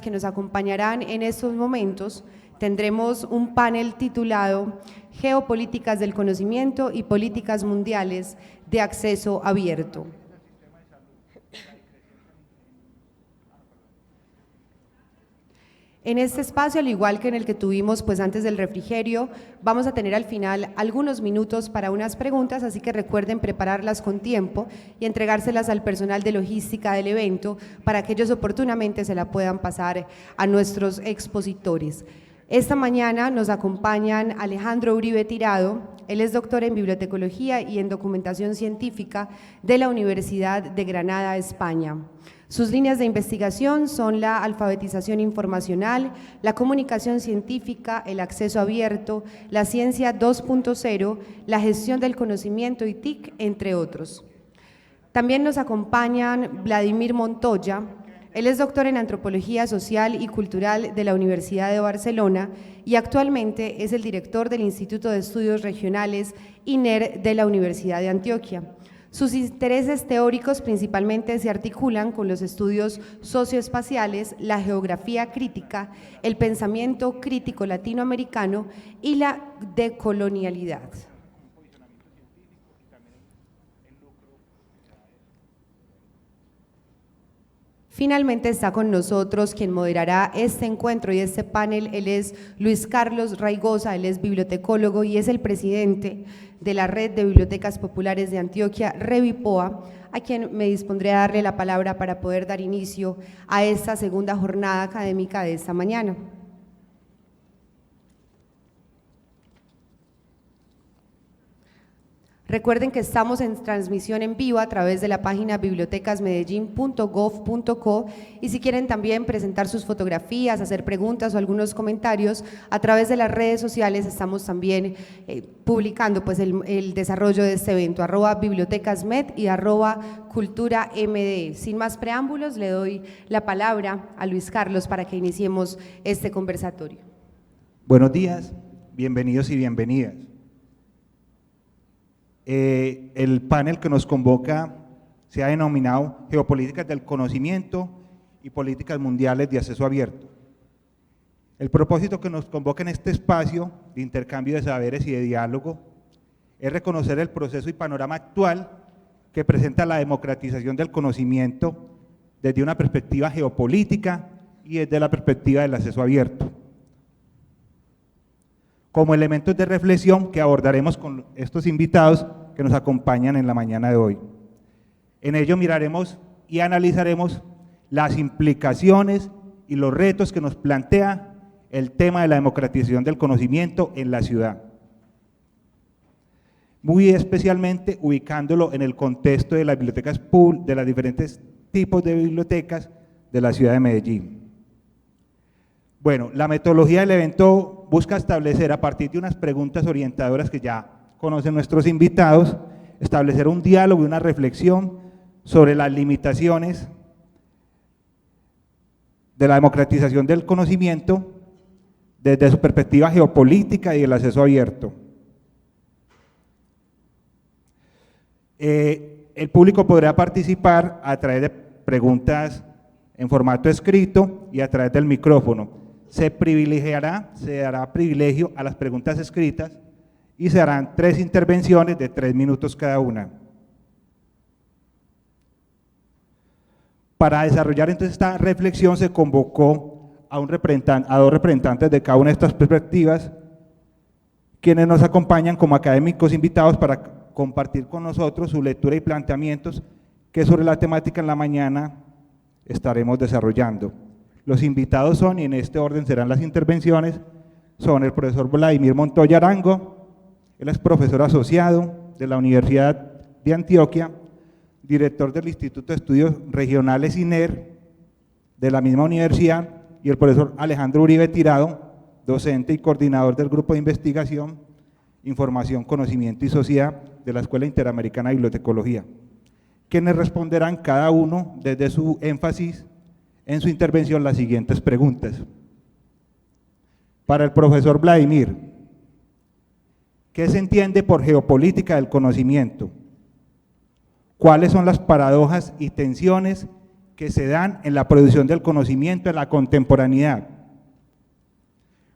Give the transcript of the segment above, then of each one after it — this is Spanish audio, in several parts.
Que nos acompañarán en estos momentos. Tendremos un panel titulado Geopolíticas del conocimiento y políticas mundiales de acceso abierto. En este espacio, al igual que en el que tuvimos antes del refrigerio, vamos a tener al final algunos minutos para unas preguntas, así que recuerden prepararlas con tiempo y entregárselas al personal de logística del evento para que ellos oportunamente se la puedan pasar a nuestros expositores. Esta mañana nos acompañan Alejandro Uribe Tirado. Él es doctor en bibliotecología y en documentación científica de la Universidad de Granada, España. Sus líneas de investigación son la alfabetización informacional, la comunicación científica, el acceso abierto, la ciencia 2.0, la gestión del conocimiento y TIC, entre otros. También nos acompañan Vladimir Montoya. Él es doctor en Antropología Social y Cultural de la Universidad de Barcelona y actualmente es el director del Instituto de Estudios Regionales INER de la Universidad de Antioquia. Sus intereses teóricos principalmente se articulan con los estudios socioespaciales, la geografía crítica, el pensamiento crítico latinoamericano y la decolonialidad. Finalmente está con nosotros quien moderará este encuentro y este panel. Él es Luis Carlos Raigosa, él es bibliotecólogo y es el presidente de la Red de Bibliotecas Populares de Antioquia, Rebipoa, a quien me dispondré a darle la palabra para poder dar inicio a esta segunda jornada académica de esta mañana. Recuerden que estamos en transmisión en vivo a través de la página bibliotecasmedellin.gov.co y si quieren también presentar sus fotografías, hacer preguntas o algunos comentarios, a través de las redes sociales estamos también publicando el desarrollo de este evento, @bibliotecasmed y @culturamd. Sin más preámbulos, le doy la palabra a Luis Carlos para que iniciemos este conversatorio. Buenos días, bienvenidos y bienvenidas. El panel que nos convoca se ha denominado Geopolíticas del conocimiento y políticas mundiales de acceso abierto. El propósito que nos convoca en este espacio de intercambio de saberes y de diálogo es reconocer el proceso y panorama actual que presenta la democratización del conocimiento desde una perspectiva geopolítica y desde la perspectiva del acceso abierto, como elementos de reflexión que abordaremos con estos invitados que nos acompañan en la mañana de hoy. En ello miraremos y analizaremos las implicaciones y los retos que nos plantea el tema de la democratización del conocimiento en la ciudad, muy especialmente ubicándolo en el contexto de las bibliotecas públicas, de los diferentes tipos de bibliotecas de la ciudad de Medellín. Bueno, la metodología del evento busca establecer, a partir de unas preguntas orientadoras que ya conocen nuestros invitados, establecer un diálogo y una reflexión sobre las limitaciones de la democratización del conocimiento desde su perspectiva geopolítica y el acceso abierto. El público podrá participar a través de preguntas en formato escrito y a través del micrófono. Se dará privilegio a las preguntas escritas y se harán 3 intervenciones de 3 minutos cada una. Para desarrollar entonces esta reflexión se convocó a dos representantes de cada una de estas perspectivas, quienes nos acompañan como académicos invitados para compartir con nosotros su lectura y planteamientos que sobre la temática en la mañana estaremos desarrollando. Los invitados son, y en este orden serán las intervenciones, son el profesor Vladimir Montoya Arango. Él es profesor asociado de la Universidad de Antioquia, director del Instituto de Estudios Regionales INER de la misma universidad, y el profesor Alejandro Uribe Tirado, docente y coordinador del Grupo de Investigación, Información, Conocimiento y Sociedad de la Escuela Interamericana de Bibliotecología, quienes responderán cada uno desde su énfasis en su intervención las siguientes preguntas. Para el profesor Vladimir, ¿qué se entiende por geopolítica del conocimiento? ¿Cuáles son las paradojas y tensiones que se dan en la producción del conocimiento en la contemporaneidad,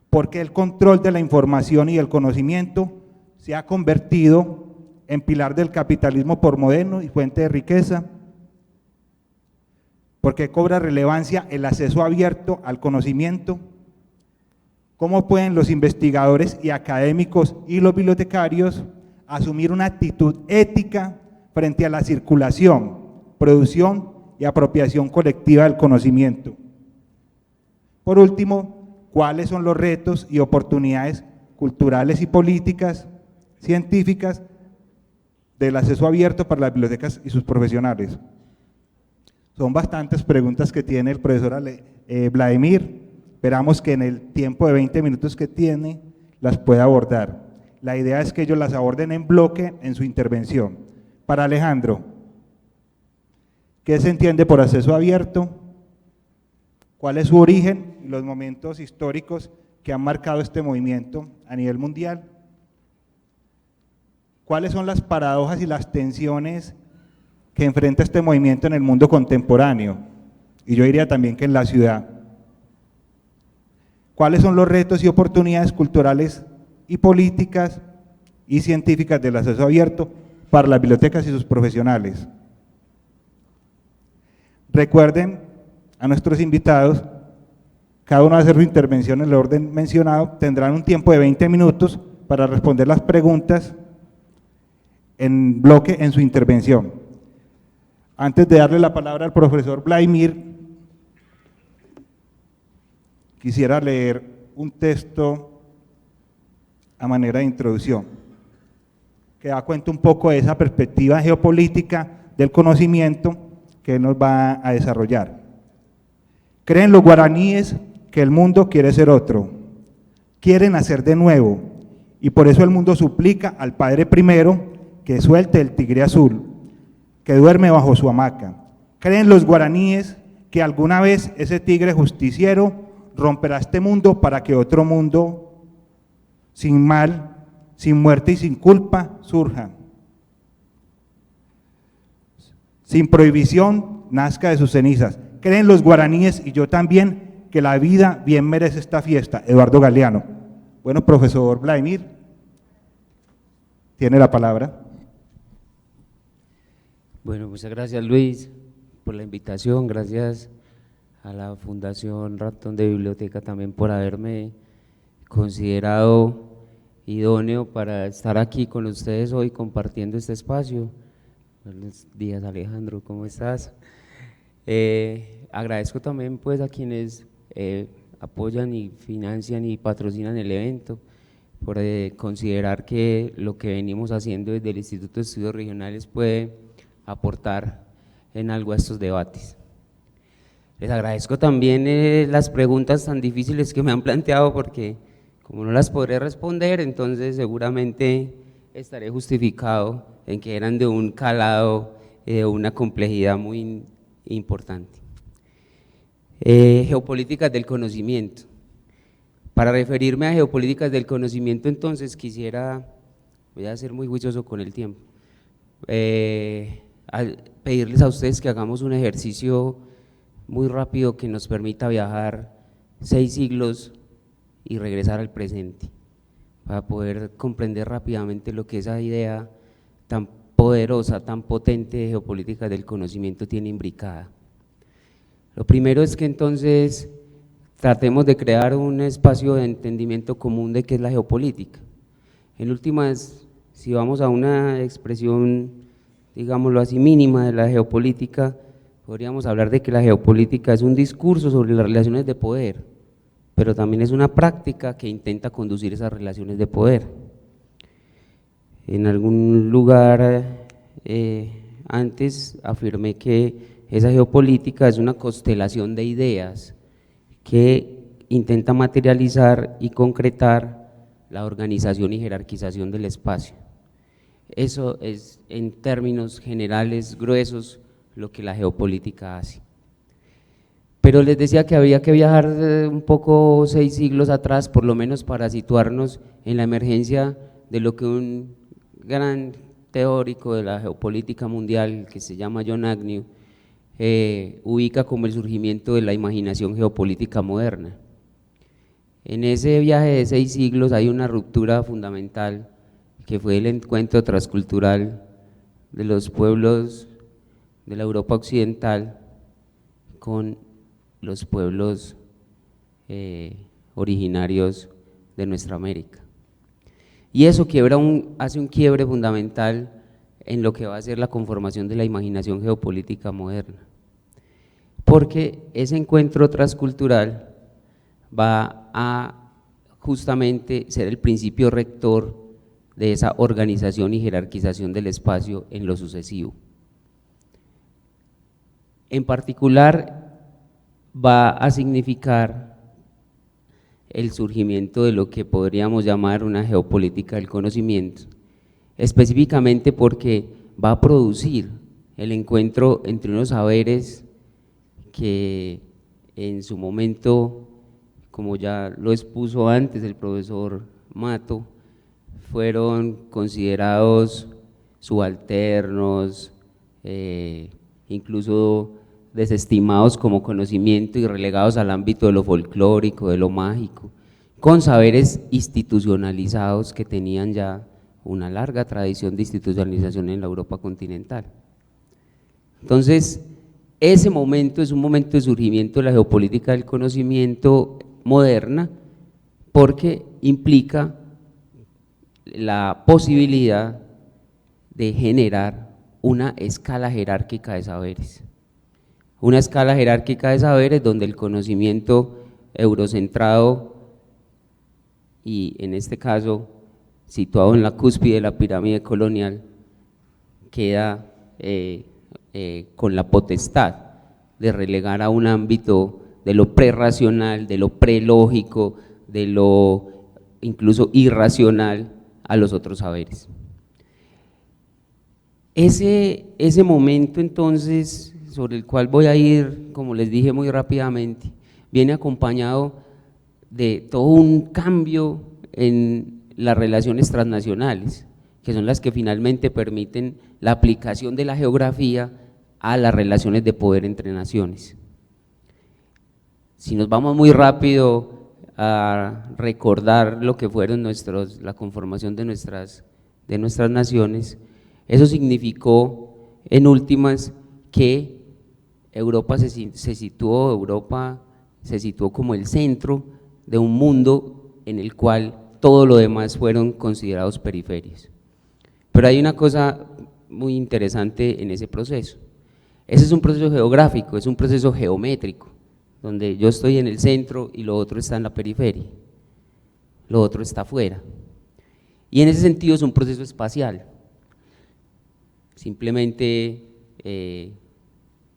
porque el control de la información y el conocimiento se ha convertido en pilar del capitalismo por moderno y fuente de riqueza, porque cobra relevancia el acceso abierto al conocimiento. ¿Cómo pueden los investigadores y académicos y los bibliotecarios asumir una actitud ética frente a la circulación, producción y apropiación colectiva del conocimiento? Por último, ¿cuáles son los retos y oportunidades culturales y políticas, científicas del acceso abierto para las bibliotecas y sus profesionales? Son bastantes preguntas que tiene el profesor Vladimir. Esperamos que en el tiempo de 20 minutos que tiene las pueda abordar. La idea es que ellos las aborden en bloque en su intervención. Para Alejandro, ¿qué se entiende por acceso abierto? ¿Cuál es su origen y los momentos históricos que han marcado este movimiento a nivel mundial? ¿Cuáles son las paradojas y las tensiones que enfrenta este movimiento en el mundo contemporáneo? Y yo diría también que en la ciudad. ¿Cuáles son los retos y oportunidades culturales y políticas y científicas del acceso abierto para las bibliotecas y sus profesionales? Recuerden a nuestros invitados, cada uno va a hacer su intervención en el orden mencionado, tendrán un tiempo de 20 minutos para responder las preguntas en bloque en su intervención. Antes de darle la palabra al profesor Vladimir, quisiera leer un texto a manera de introducción, que da cuenta un poco de esa perspectiva geopolítica del conocimiento que nos va a desarrollar. Creen los guaraníes que el mundo quiere ser otro, quieren hacer de nuevo, y por eso el mundo suplica al Padre Primero que suelte el tigre azul, que duerme bajo su hamaca. Creen los guaraníes que alguna vez ese tigre justiciero romperá este mundo para que otro mundo sin mal, sin muerte y sin culpa surja. Sin prohibición nazca de sus cenizas. Creen los guaraníes y yo también que la vida bien merece esta fiesta. Eduardo Galeano. Bueno, profesor Vladimir, tiene la palabra. Bueno, muchas gracias Luis por la invitación, gracias a la Fundación Ratón de Biblioteca también por haberme considerado idóneo para estar aquí con ustedes hoy compartiendo este espacio. Buenos días Alejandro, ¿cómo estás? Agradezco también pues a quienes apoyan y financian y patrocinan el evento por considerar que lo que venimos haciendo desde el Instituto de Estudios Regionales puede aportar en algo a estos debates. Les agradezco también las preguntas tan difíciles que me han planteado porque como no las podré responder, entonces seguramente estaré justificado en que eran de un calado, una complejidad muy importante. Geopolíticas del conocimiento. Para referirme a geopolíticas del conocimiento, entonces voy a ser muy juicioso con el tiempo, pedirles a ustedes que hagamos un ejercicio muy rápido que nos permita viajar 6 siglos y regresar al presente, para poder comprender rápidamente lo que esa idea tan poderosa, tan potente de geopolítica del conocimiento tiene imbricada. Lo primero es que entonces tratemos de crear un espacio de entendimiento común de qué es la geopolítica. En últimas, si vamos a una expresión, digámoslo así, mínima de la geopolítica, podríamos hablar de que la geopolítica es un discurso sobre las relaciones de poder, pero también es una práctica que intenta conducir esas relaciones de poder. En algún lugar antes afirmé que esa geopolítica es una constelación de ideas que intenta materializar y concretar la organización y jerarquización del espacio. Eso es, en términos generales, gruesos, lo que la geopolítica hace. Pero les decía que había que viajar un poco 6 siglos atrás, por lo menos para situarnos en la emergencia de lo que un gran teórico de la geopolítica mundial, que se llama John Agnew, ubica como el surgimiento de la imaginación geopolítica moderna. En ese viaje de 6 siglos hay una ruptura fundamental que fue el encuentro transcultural de los pueblos de la Europa occidental con los pueblos originarios de nuestra América. Y eso hace un quiebre fundamental en lo que va a ser la conformación de la imaginación geopolítica moderna, porque ese encuentro transcultural va a justamente ser el principio rector de esa organización y jerarquización del espacio en lo sucesivo. En particular, va a significar el surgimiento de lo que podríamos llamar una geopolítica del conocimiento, específicamente porque va a producir el encuentro entre unos saberes que en su momento, como ya lo expuso antes el profesor Mato, fueron considerados subalternos, incluso desestimados como conocimiento y relegados al ámbito de lo folclórico, de lo mágico, con saberes institucionalizados que tenían ya una larga tradición de institucionalización en la Europa continental. Entonces, ese momento es un momento de surgimiento de la geopolítica del conocimiento moderna, porque implica la posibilidad de generar una escala jerárquica de saberes. Una escala jerárquica de saberes donde el conocimiento eurocentrado y en este caso situado en la cúspide de la pirámide colonial queda con la potestad de relegar a un ámbito de lo prerracional, de lo prelógico, de lo incluso irracional a los otros saberes. Ese momento entonces, sobre el cual voy a ir, como les dije muy rápidamente, viene acompañado de todo un cambio en las relaciones transnacionales, que son las que finalmente permiten la aplicación de la geografía a las relaciones de poder entre naciones. Si nos vamos muy rápido a recordar lo que fueron la conformación de nuestras naciones, eso significó en últimas que Europa se situó como el centro de un mundo en el cual todo lo demás fueron considerados periferias. Pero hay una cosa muy interesante en ese proceso. Ese es un proceso geográfico, es un proceso geométrico, donde yo estoy en el centro y lo otro está en la periferia, lo otro está afuera. Y en ese sentido es un proceso espacial, simplemente,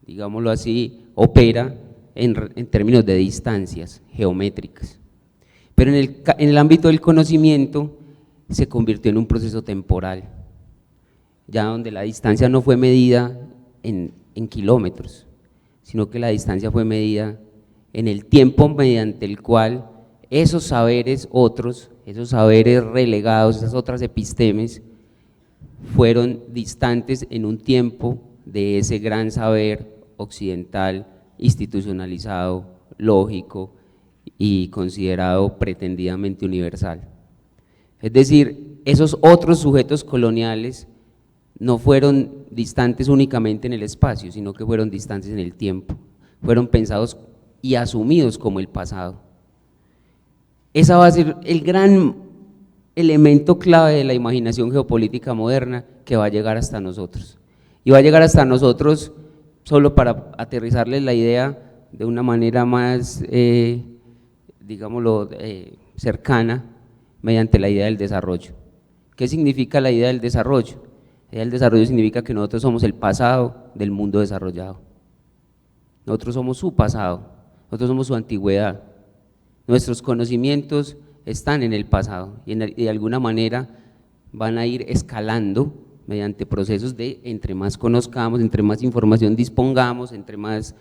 digámoslo así, opera en términos de distancias geométricas. Pero en el ámbito del conocimiento se convirtió en un proceso temporal, ya donde la distancia no fue medida en kilómetros, sino que la distancia fue medida en el tiempo mediante el cual esos saberes otros, esos saberes relegados, esas otras epistemes, fueron distantes en un tiempo de ese gran saber occidental, institucionalizado, lógico y considerado pretendidamente universal. Es decir, esos otros sujetos coloniales no fueron distantes únicamente en el espacio, sino que fueron distantes en el tiempo, fueron pensados y asumidos como el pasado. Esa va a ser el gran elemento clave de la imaginación geopolítica moderna que va a llegar hasta nosotros. Y va a llegar hasta nosotros, solo para aterrizarles la idea de una manera más, digámoslo, cercana, mediante la idea del desarrollo. ¿Qué significa la idea del desarrollo? La idea del desarrollo significa que nosotros somos el pasado del mundo desarrollado. Nosotros somos su pasado, nosotros somos su antigüedad. Nuestros conocimientos están en el pasado y de alguna manera van a ir escalando mediante procesos de entre más conozcamos, entre más información dispongamos, entre más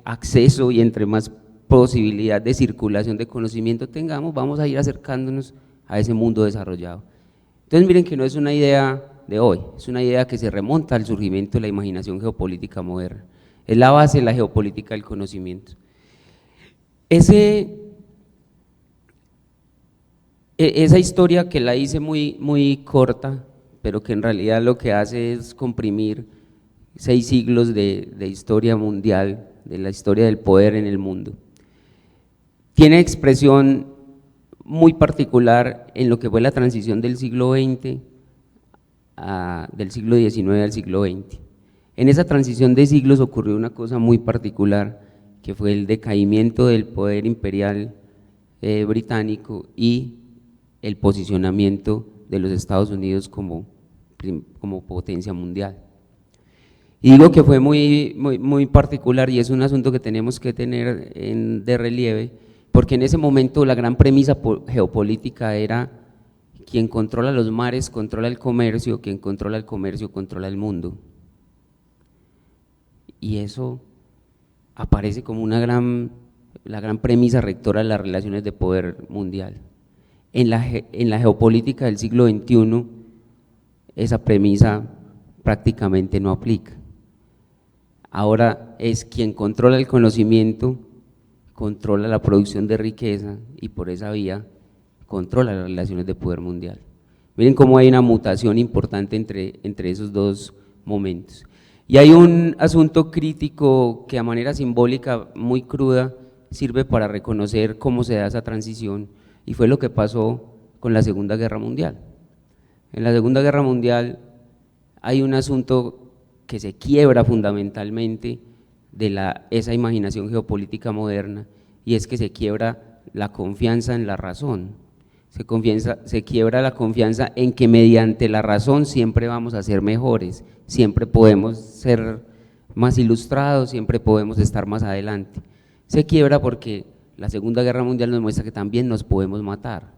acceso y entre más posibilidad de circulación de conocimiento tengamos, vamos a ir acercándonos a ese mundo desarrollado. Entonces miren que no es una idea de hoy, es una idea que se remonta al surgimiento de la imaginación geopolítica moderna. es la base de la geopolítica del conocimiento. Esa historia que la hice muy corta, pero que en realidad lo que hace es comprimir 6 siglos de historia mundial, de la historia del poder en el mundo. Tiene expresión muy particular en lo que fue la transición del siglo XX, del siglo XIX al siglo XX. En esa transición de siglos ocurrió una cosa muy particular, que fue el decaimiento del poder imperial británico y el posicionamiento de los Estados Unidos como potencia mundial. Y digo que fue muy particular y es un asunto que tenemos que tener de relieve, porque en ese momento la gran premisa geopolítica era: quien controla los mares controla el comercio, quien controla el comercio controla el mundo. Y eso aparece como la gran premisa rectora de las relaciones de poder mundial. En la geopolítica del siglo XXI, esa premisa prácticamente no aplica. Ahora es quien controla el conocimiento, controla la producción de riqueza y por esa vía controla las relaciones de poder mundial. Miren cómo hay una mutación importante entre esos dos momentos. Y hay un asunto crítico que a manera simbólica muy cruda sirve para reconocer cómo se da esa transición, y fue lo que pasó con la Segunda Guerra Mundial. En la Segunda Guerra Mundial hay un asunto que se quiebra fundamentalmente de esa imaginación geopolítica moderna, y es que se quiebra la confianza en la razón, se quiebra la confianza en que mediante la razón siempre vamos a ser mejores, siempre podemos ser más ilustrados, siempre podemos estar más adelante. Se quiebra porque la Segunda Guerra Mundial nos muestra que también nos podemos matar,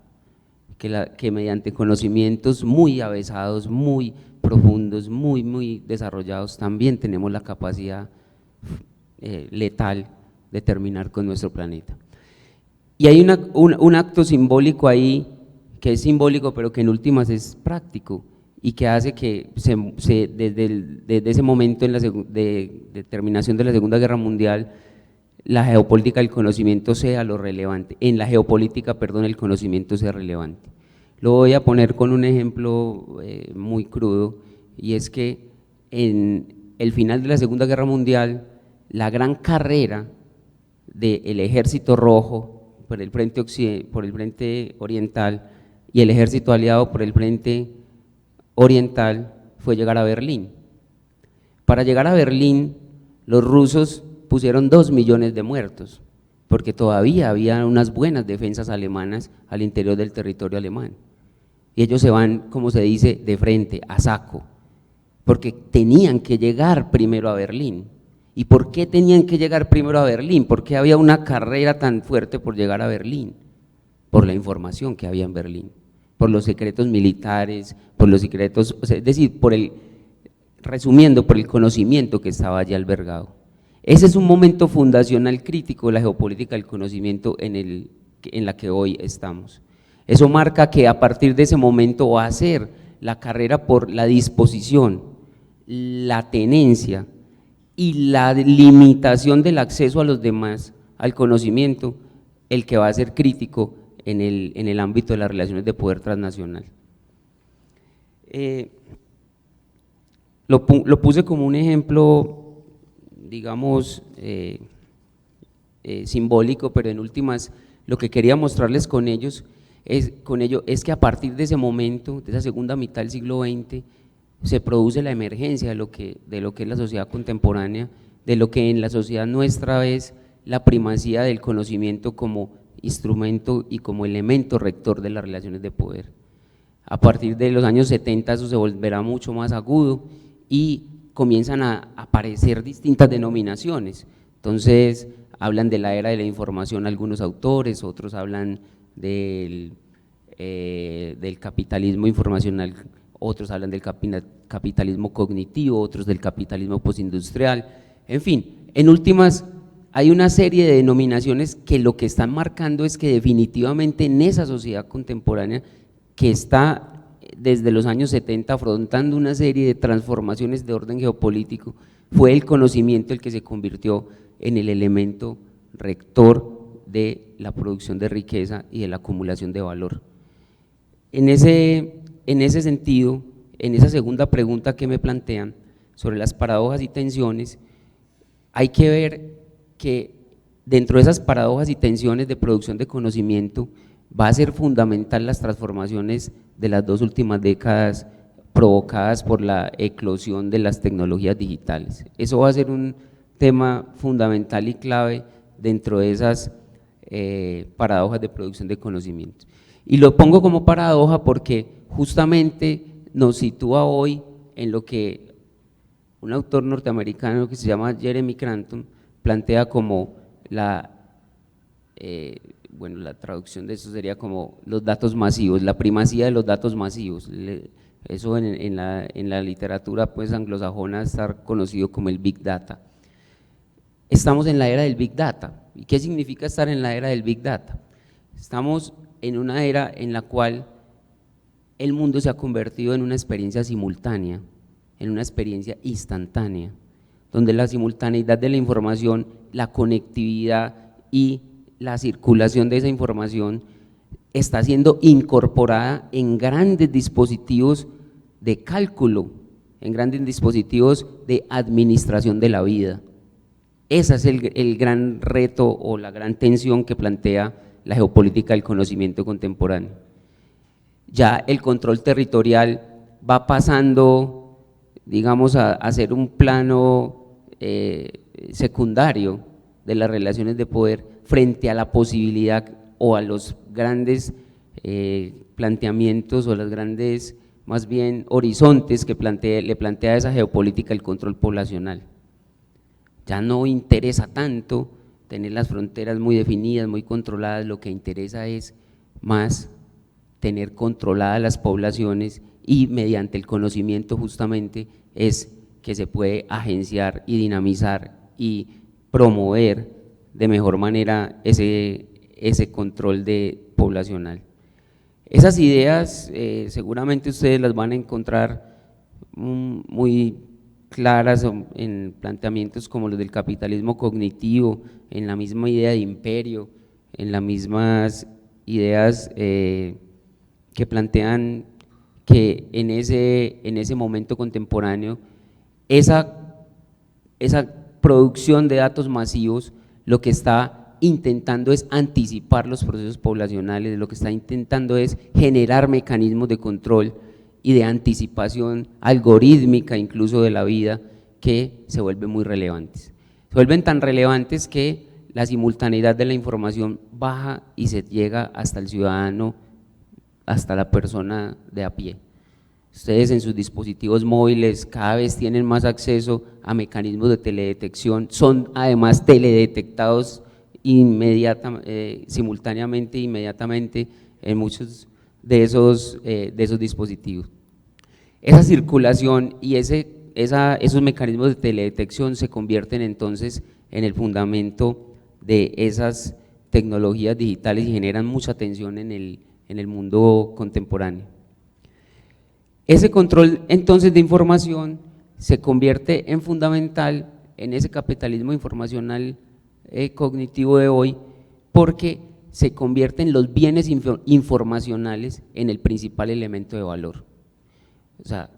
que mediante conocimientos muy avesados, muy profundos, muy desarrollados, también tenemos la capacidad letal de terminar con nuestro planeta. Y hay un acto simbólico ahí, que es simbólico pero que en últimas es práctico, y que hace que desde ese momento de terminación de la Segunda Guerra Mundial, la geopolítica del conocimiento sea lo relevante, en la geopolítica, perdón, el conocimiento sea relevante. Lo voy a poner con un ejemplo muy crudo, y es que en el final de la Segunda Guerra Mundial, la gran carrera del Ejército Rojo por el frente oriental y el ejército aliado por el frente oriental fue llegar a Berlín. Para llegar a Berlín, los rusos pusieron 2 millones de muertos, porque todavía había unas buenas defensas alemanas al interior del territorio alemán, y ellos se van, como se dice, de frente, a saco, porque tenían que llegar primero a Berlín. ¿Y por qué tenían que llegar primero a Berlín? ¿Por qué había una carrera tan fuerte por llegar a Berlín? Por la información que había en Berlín, por los secretos militares, por los secretos, es decir, resumiendo, por el conocimiento que estaba allí albergado. Ese es un momento fundacional crítico de la geopolítica del conocimiento en la que hoy estamos. Eso marca que a partir de ese momento va a ser la carrera por la disposición, la tenencia y la limitación del acceso a los demás al conocimiento el que va a ser crítico en el ámbito de las relaciones de poder transnacional. Lo puse como un ejemplo, digamos, simbólico, pero en últimas lo que quería mostrarles con ello es que a partir de ese momento, de esa segunda mitad del siglo XX, se produce la emergencia de lo que es la sociedad contemporánea, de lo que en la sociedad nuestra es la primacía del conocimiento como instrumento y como elemento rector de las relaciones de poder. A partir de los años 70 eso se volverá mucho más agudo y comienzan a aparecer distintas denominaciones. Entonces hablan de la era de la información algunos autores, otros hablan del capitalismo informacional, otros hablan del capitalismo cognitivo, otros del capitalismo postindustrial, en fin, en últimas hay una serie de denominaciones que lo que están marcando es que definitivamente en esa sociedad contemporánea que está desde los años 70 afrontando una serie de transformaciones de orden geopolítico, Fue el conocimiento el que se convirtió en el elemento rector de la producción de riqueza y de la acumulación de valor. En ese sentido, en esa segunda pregunta que me plantean sobre las paradojas y tensiones, hay que ver que dentro de esas paradojas y tensiones de producción de conocimiento va a ser fundamental las transformaciones de las 2 últimas décadas provocadas por la eclosión de las tecnologías digitales. Eso va a ser un tema fundamental y clave dentro de esas paradojas de producción de conocimiento. Y lo pongo como paradoja porque justamente nos sitúa hoy en lo que un autor norteamericano que se llama Jeremy Cranton plantea como la traducción de eso sería como los datos masivos, la primacía de los datos masivos. Eso en la literatura pues anglosajona está conocido como el Big Data. Estamos en la era del Big Data. ¿Y qué significa estar en la era del Big Data? Estamos en una era en la cual el mundo se ha convertido en una experiencia simultánea, en una experiencia instantánea, donde la simultaneidad de la información, la conectividad y la circulación de esa información está siendo incorporada en grandes dispositivos de cálculo, en grandes dispositivos de administración de la vida. Ese es el gran reto o la gran tensión que plantea la geopolítica del conocimiento contemporáneo. Ya el control territorial va pasando, digamos, a ser un plano secundario de las relaciones de poder frente a la posibilidad o a los grandes planteamientos o los grandes, más bien, horizontes que le plantea esa geopolítica el control poblacional. Ya no interesa tanto tener las fronteras muy definidas, muy controladas, lo que interesa es más tener controladas las poblaciones y mediante el conocimiento justamente es que se puede agenciar y dinamizar y promover de mejor manera ese control poblacional. Esas ideas seguramente ustedes las van a encontrar muy claras en planteamientos como los del capitalismo cognitivo, en la misma idea de imperio, en las mismas ideas que plantean que en ese momento contemporáneo esa producción de datos masivos lo que está intentando es anticipar los procesos poblacionales, lo que está intentando es generar mecanismos de control y de anticipación algorítmica incluso de la vida que se vuelven muy relevantes. Se vuelven tan relevantes que la simultaneidad de la información baja y se llega hasta el ciudadano, hasta la persona de a pie. Ustedes en sus dispositivos móviles cada vez tienen más acceso a mecanismos de teledetección, son además teledetectados simultáneamente, inmediatamente en muchos de esos dispositivos. Esa circulación y esos mecanismos de teledetección se convierten entonces en el fundamento de esas tecnologías digitales y generan mucha tensión en el mundo contemporáneo. Ese control entonces de información se convierte en fundamental en ese capitalismo informacional cognitivo de hoy porque se convierten los bienes informacionales en el principal elemento de valor. O sea,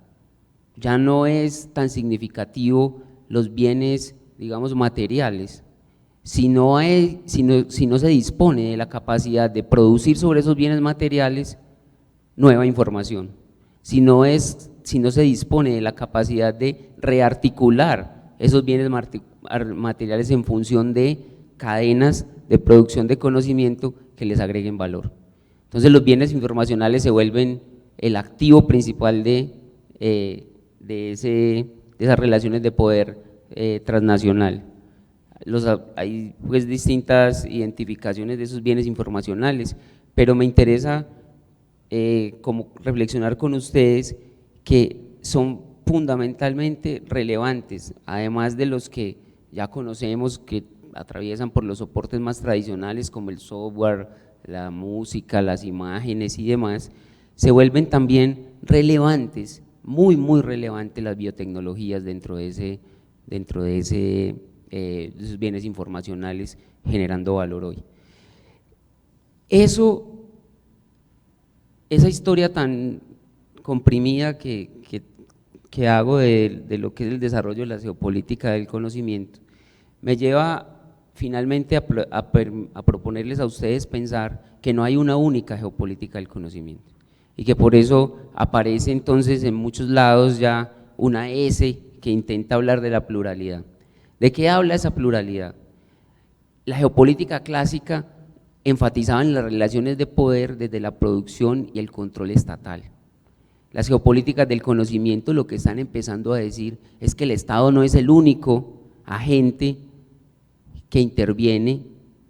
ya no es tan significativo los bienes, digamos, materiales, si no se dispone de la capacidad de producir sobre esos bienes materiales nueva información, si no se dispone de la capacidad de rearticular esos bienes materiales en función de cadenas de producción de conocimiento que les agreguen valor. Entonces los bienes informacionales se vuelven el activo principal de esas relaciones de poder transnacional. Hay pues distintas identificaciones de esos bienes informacionales, pero me interesa como reflexionar con ustedes que son fundamentalmente relevantes, además de los que ya conocemos que atraviesan por los soportes más tradicionales como el software, la música, las imágenes y demás, se vuelven también relevantes, muy relevantes las biotecnologías dentro de dentro de esos bienes informacionales generando valor hoy. Esa historia tan comprimida que hago de lo que es el desarrollo de la geopolítica del conocimiento, me lleva finalmente a proponerles a ustedes pensar que no hay una única geopolítica del conocimiento y que por eso aparece entonces en muchos lados ya una S que intenta hablar de la pluralidad. ¿De qué habla esa pluralidad? La geopolítica clásica enfatizaba en las relaciones de poder desde la producción y el control estatal. Las geopolíticas del conocimiento lo que están empezando a decir es que el Estado no es el único agente que interviene,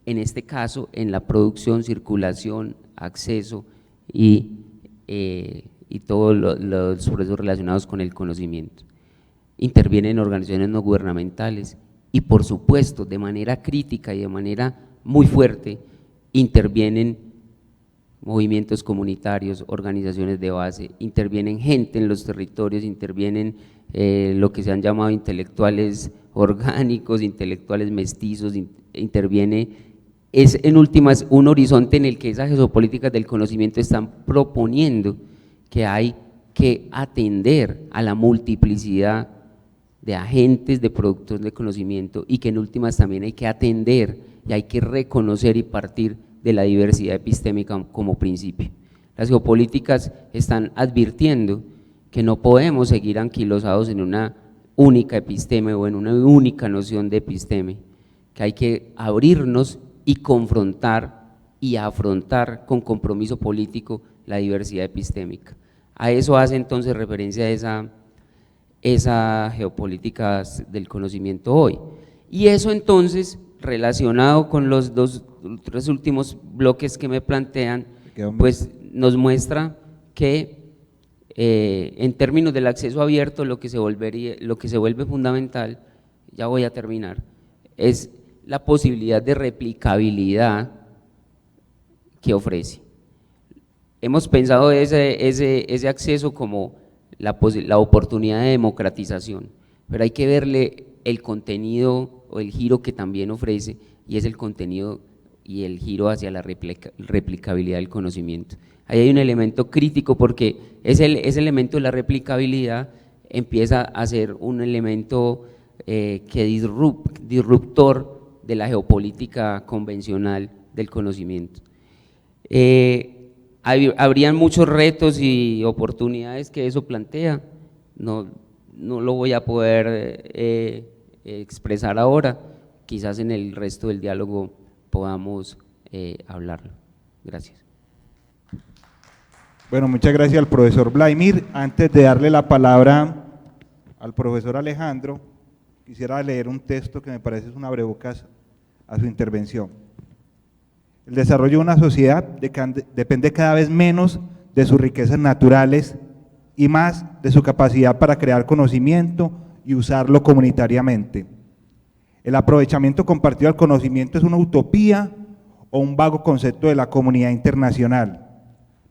en este caso, en la producción, circulación, acceso y todos los procesos relacionados con el conocimiento. Intervienen organizaciones no gubernamentales y, por supuesto, de manera crítica y de manera muy fuerte, intervienen movimientos comunitarios, organizaciones de base, intervienen gente en los territorios, intervienen lo que se han llamado intelectuales orgánicos, intelectuales mestizos, interviene, es en últimas un horizonte en el que esas geopolíticas del conocimiento están proponiendo que hay que atender a la multiplicidad de agentes, de productos de conocimiento y que en últimas también hay que atender y hay que reconocer y partir de la diversidad epistémica como principio. Las geopolíticas están advirtiendo que no podemos seguir anquilosados en una única episteme o en una única noción de episteme, que hay que abrirnos y confrontar y afrontar con compromiso político la diversidad epistémica. A eso hace entonces referencia esa geopolítica del conocimiento hoy. Y eso entonces, relacionado con los tres últimos bloques que me plantean, pues nos muestra que en términos del acceso abierto lo que se vuelve fundamental, ya voy a terminar, es la posibilidad de replicabilidad que ofrece. Hemos pensado ese acceso como la oportunidad de democratización, pero hay que verle el contenido o el giro que también ofrece, y es el contenido y el giro hacia la replicabilidad del conocimiento. Ahí hay un elemento crítico porque ese elemento de la replicabilidad empieza a ser un elemento disruptor de la geopolítica convencional del conocimiento. Habrían muchos retos y oportunidades que eso plantea, no lo voy a poder expresar ahora, quizás en el resto del diálogo podamos hablarlo. Gracias. Bueno, muchas gracias al profesor Vladimir. Antes de darle la palabra al profesor Alejandro, quisiera leer un texto que me parece es un abrebocas a su intervención. El desarrollo de una sociedad depende cada vez menos de sus riquezas naturales y más de su capacidad para crear conocimiento y usarlo comunitariamente. El aprovechamiento compartido del conocimiento es una utopía o un vago concepto de la comunidad internacional.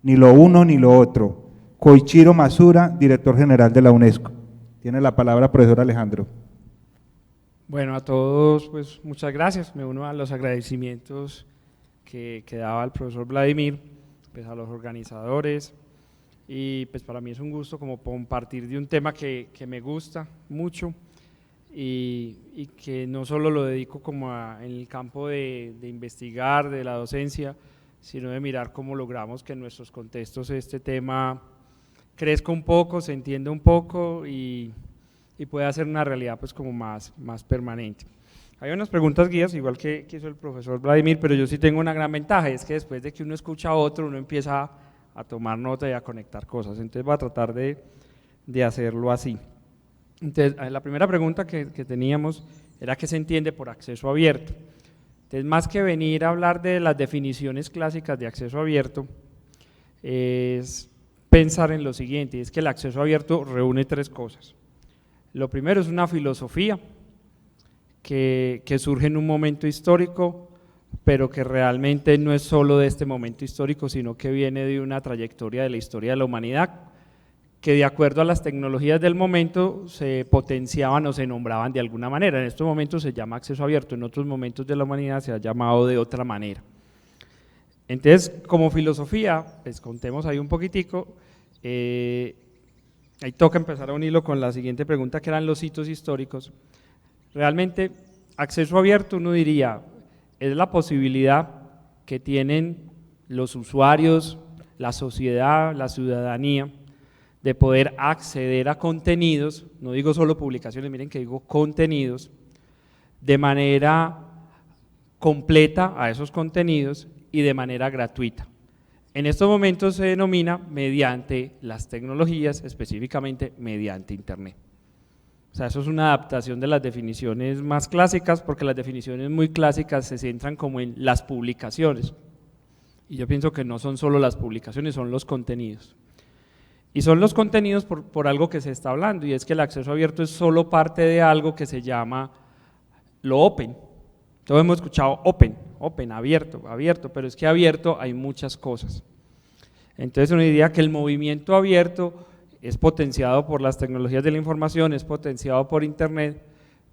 Ni lo uno ni lo otro. Koichiro Masura, director general de la UNESCO. Tiene la palabra, profesor Alejandro. Bueno, a todos, pues muchas gracias. Me uno a los agradecimientos que daba el profesor Vladimir, pues a los organizadores, y pues para mí es un gusto como compartir de un tema que me gusta mucho y que no solo lo dedico como en el campo de investigar, de la docencia, sino de mirar cómo logramos que en nuestros contextos este tema crezca un poco, se entienda un poco y pueda ser una realidad pues como más permanente. Hay unas preguntas guías, igual que hizo el profesor Vladimir, pero yo sí tengo una gran ventaja, es que después de que uno escucha a otro, uno empieza a tomar nota y a conectar cosas, entonces voy a tratar de hacerlo así. Entonces, la primera pregunta que teníamos era ¿qué se entiende por acceso abierto? Entonces, más que venir a hablar de las definiciones clásicas de acceso abierto, es pensar en lo siguiente, es que el acceso abierto reúne tres cosas. Lo primero es una filosofía que surge en un momento histórico, pero que realmente no es solo de este momento histórico, sino que viene de una trayectoria de la historia de la humanidad, que de acuerdo a las tecnologías del momento se potenciaban o se nombraban de alguna manera. En estos momentos se llama acceso abierto, en otros momentos de la humanidad se ha llamado de otra manera. Entonces, como filosofía, pues contemos ahí un poquitico, ahí toca empezar a unirlo con la siguiente pregunta, que eran los hitos históricos. Realmente, acceso abierto, uno diría, es la posibilidad que tienen los usuarios, la sociedad, la ciudadanía, de poder acceder a contenidos, no digo solo publicaciones, miren que digo contenidos, de manera completa a esos contenidos y de manera gratuita. En estos momentos se denomina mediante las tecnologías, específicamente mediante Internet. O sea, eso es una adaptación de las definiciones más clásicas, porque las definiciones muy clásicas se centran como en las publicaciones. Y yo pienso que no son solo las publicaciones, son los contenidos. Y son los contenidos por algo que se está hablando, y es que el acceso abierto es solo parte de algo que se llama lo open. Todos hemos escuchado open, abierto, pero es que abierto hay muchas cosas. Entonces uno diría que el movimiento abierto es potenciado por las tecnologías de la información, es potenciado por Internet,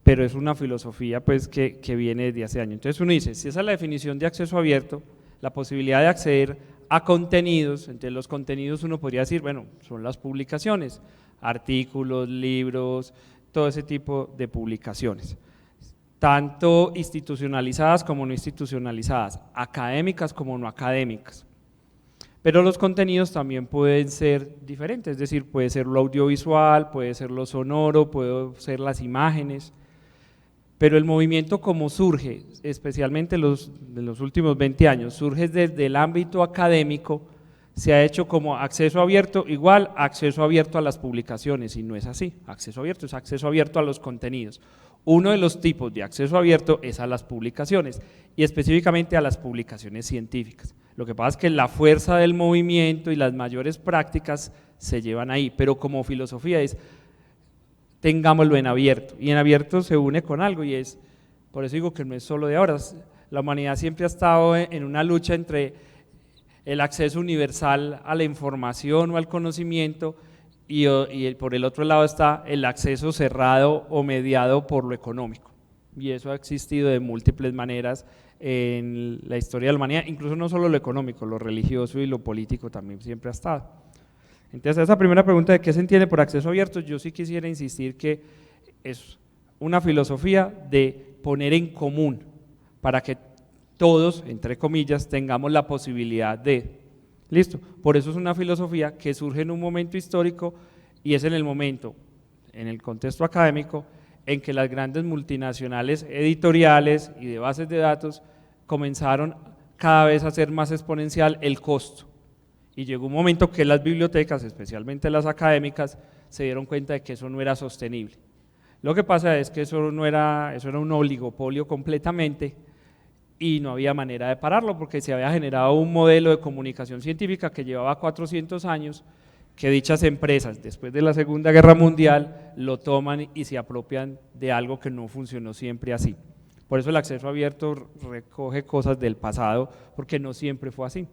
pero es una filosofía pues que viene desde hace años. Entonces uno dice, si esa es la definición de acceso abierto, la posibilidad de acceder a contenidos, entre los contenidos uno podría decir, bueno, son las publicaciones, artículos, libros, todo ese tipo de publicaciones, tanto institucionalizadas como no institucionalizadas, académicas como no académicas. Pero los contenidos también pueden ser diferentes, es decir, puede ser lo audiovisual, puede ser lo sonoro, puede ser las imágenes, pero el movimiento como surge, especialmente de los últimos 20 años, surge desde el ámbito académico, se ha hecho como acceso abierto igual a acceso abierto a las publicaciones, y no es así. Acceso abierto es acceso abierto a los contenidos. Uno de los tipos de acceso abierto es a las publicaciones, y específicamente a las publicaciones científicas. Lo que pasa es que la fuerza del movimiento y las mayores prácticas se llevan ahí, pero como filosofía es, tengámoslo en abierto, y en abierto se une con algo, y es, por eso digo que no es solo de ahora, la humanidad siempre ha estado en una lucha entre el acceso universal a la información o al conocimiento, y por el otro lado está el acceso cerrado o mediado por lo económico, y eso ha existido de múltiples maneras en la historia de la humanidad, incluso no solo lo económico, lo religioso y lo político también siempre ha estado. Entonces, esa primera pregunta de qué se entiende por acceso abierto, yo sí quisiera insistir que es una filosofía de poner en común para que todos, entre comillas, tengamos la posibilidad de, listo, por eso es una filosofía que surge en un momento histórico y es en el momento, en el contexto académico, en que las grandes multinacionales editoriales y de bases de datos comenzaron cada vez a ser más exponencial el costo. Y llegó un momento que las bibliotecas, especialmente las académicas, se dieron cuenta de que eso no era sostenible. Lo que pasa es que eso era un oligopolio completamente y no había manera de pararlo porque se había generado un modelo de comunicación científica que llevaba 400 años, que dichas empresas, después de la Segunda Guerra Mundial, lo toman y se apropian de algo que no funcionó siempre así. Por eso el acceso abierto recoge cosas del pasado, porque no siempre fue así.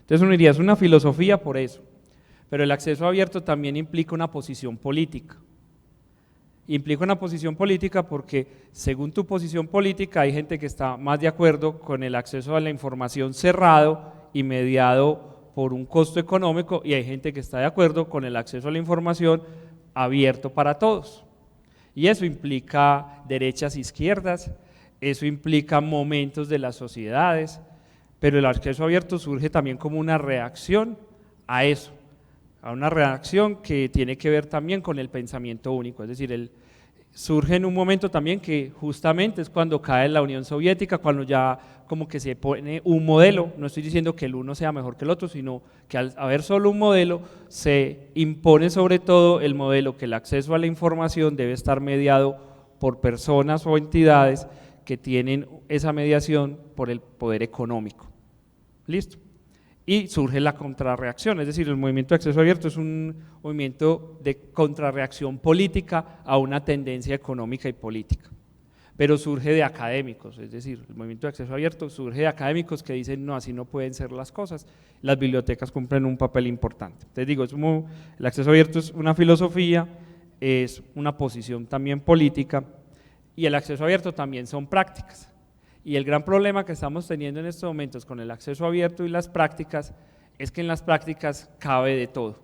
Entonces uno diría, es una filosofía por eso, pero el acceso abierto también implica una posición política. Implica una posición política porque según tu posición política hay gente que está más de acuerdo con el acceso a la información cerrado y mediado por un costo económico, y hay gente que está de acuerdo con el acceso a la información abierto para todos. Y eso implica derechas e izquierdas, eso implica momentos de las sociedades, pero el acceso abierto surge también como una reacción a eso, a una reacción que tiene que ver también con el pensamiento único, es decir, surge en un momento también que justamente es cuando cae la Unión Soviética, cuando ya como que se pone un modelo, no estoy diciendo que el uno sea mejor que el otro, sino que al haber solo un modelo, se impone sobre todo el modelo que el acceso a la información debe estar mediado por personas o entidades que tienen esa mediación por el poder económico. ¿Listo? Y surge la contrarreacción, es decir, el movimiento de acceso abierto es un movimiento de contrarreacción política a una tendencia económica y política. pero surge de académicos, es decir, el movimiento de acceso abierto surge de académicos que dicen no, así no pueden ser las cosas, las bibliotecas cumplen un papel importante. Entonces digo, el acceso abierto es una filosofía, es una posición también política, y el acceso abierto también son prácticas. Y el gran problema que estamos teniendo en estos momentos con el acceso abierto y las prácticas es que en las prácticas cabe de todo.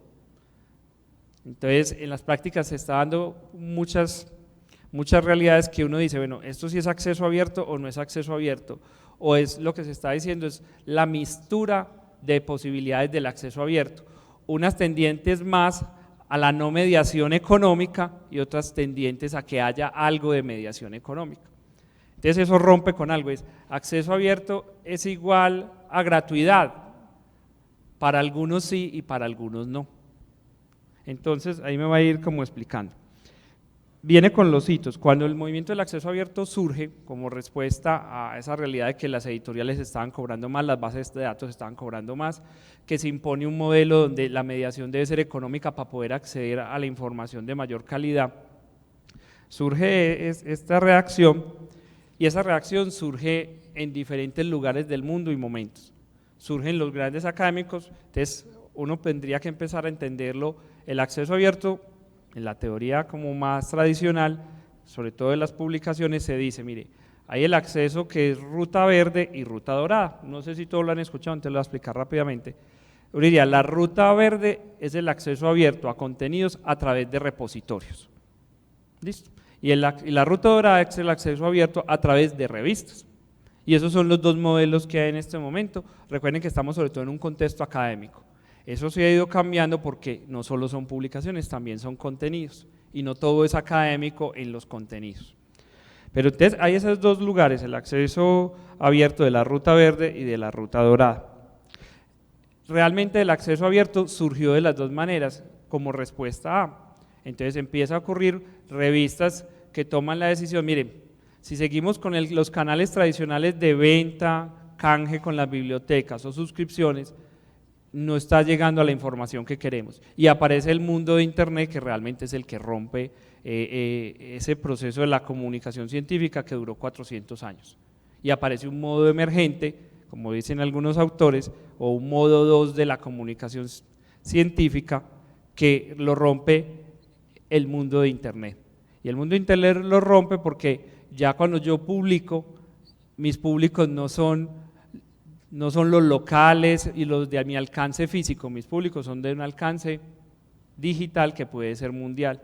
Entonces, en las prácticas se está dando muchas realidades que uno dice, bueno, esto sí es acceso abierto o no es acceso abierto, o es lo que se está diciendo, es la mistura de posibilidades del acceso abierto, unas tendientes más a la no mediación económica y otras tendientes a que haya algo de mediación económica. Entonces eso rompe con algo, es acceso abierto es igual a gratuidad, para algunos sí y para algunos no. Entonces ahí me va a ir como explicando. Viene con los hitos. Cuando el movimiento del acceso abierto surge como respuesta a esa realidad de que las editoriales estaban cobrando más, las bases de datos estaban cobrando más, que se impone un modelo donde la mediación debe ser económica para poder acceder a la información de mayor calidad, surge esta reacción, y esa reacción surge en diferentes lugares del mundo y momentos. Surgen los grandes académicos, entonces uno tendría que empezar a entenderlo, el acceso abierto, en la teoría como más tradicional, sobre todo en las publicaciones, se dice, mire, hay el acceso que es ruta verde y ruta dorada, no sé si todos lo han escuchado, entonces lo voy a explicar rápidamente. Uno diría, la ruta verde es el acceso abierto a contenidos a través de repositorios, ¿listo? Y la ruta dorada es el acceso abierto a través de revistas. Y esos son los dos modelos que hay en este momento. Recuerden que estamos sobre todo en un contexto académico. Eso se ha ido cambiando porque no solo son publicaciones, también son contenidos. Y no todo es académico en los contenidos. Pero entonces hay esos dos lugares, el acceso abierto de la ruta verde y de la ruta dorada. Realmente el acceso abierto surgió de las dos maneras, como respuesta a. Entonces empieza a ocurrir revistas que toman la decisión, miren, si seguimos con los canales tradicionales de venta, canje con las bibliotecas o suscripciones, no está llegando a la información que queremos. Y aparece el mundo de Internet, que realmente es el que rompe ese proceso de la comunicación científica que duró 400 años. Y aparece un modo emergente, como dicen algunos autores, o un modo 2 de la comunicación científica que lo rompe el mundo de Internet. Y el mundo de Internet lo rompe porque ya cuando yo publico, mis públicos no son los locales y los de mi alcance físico, mis públicos son de un alcance digital que puede ser mundial.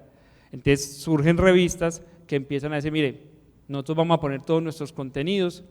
Entonces surgen revistas que empiezan a decir, mire, nosotros vamos a poner todos nuestros contenidos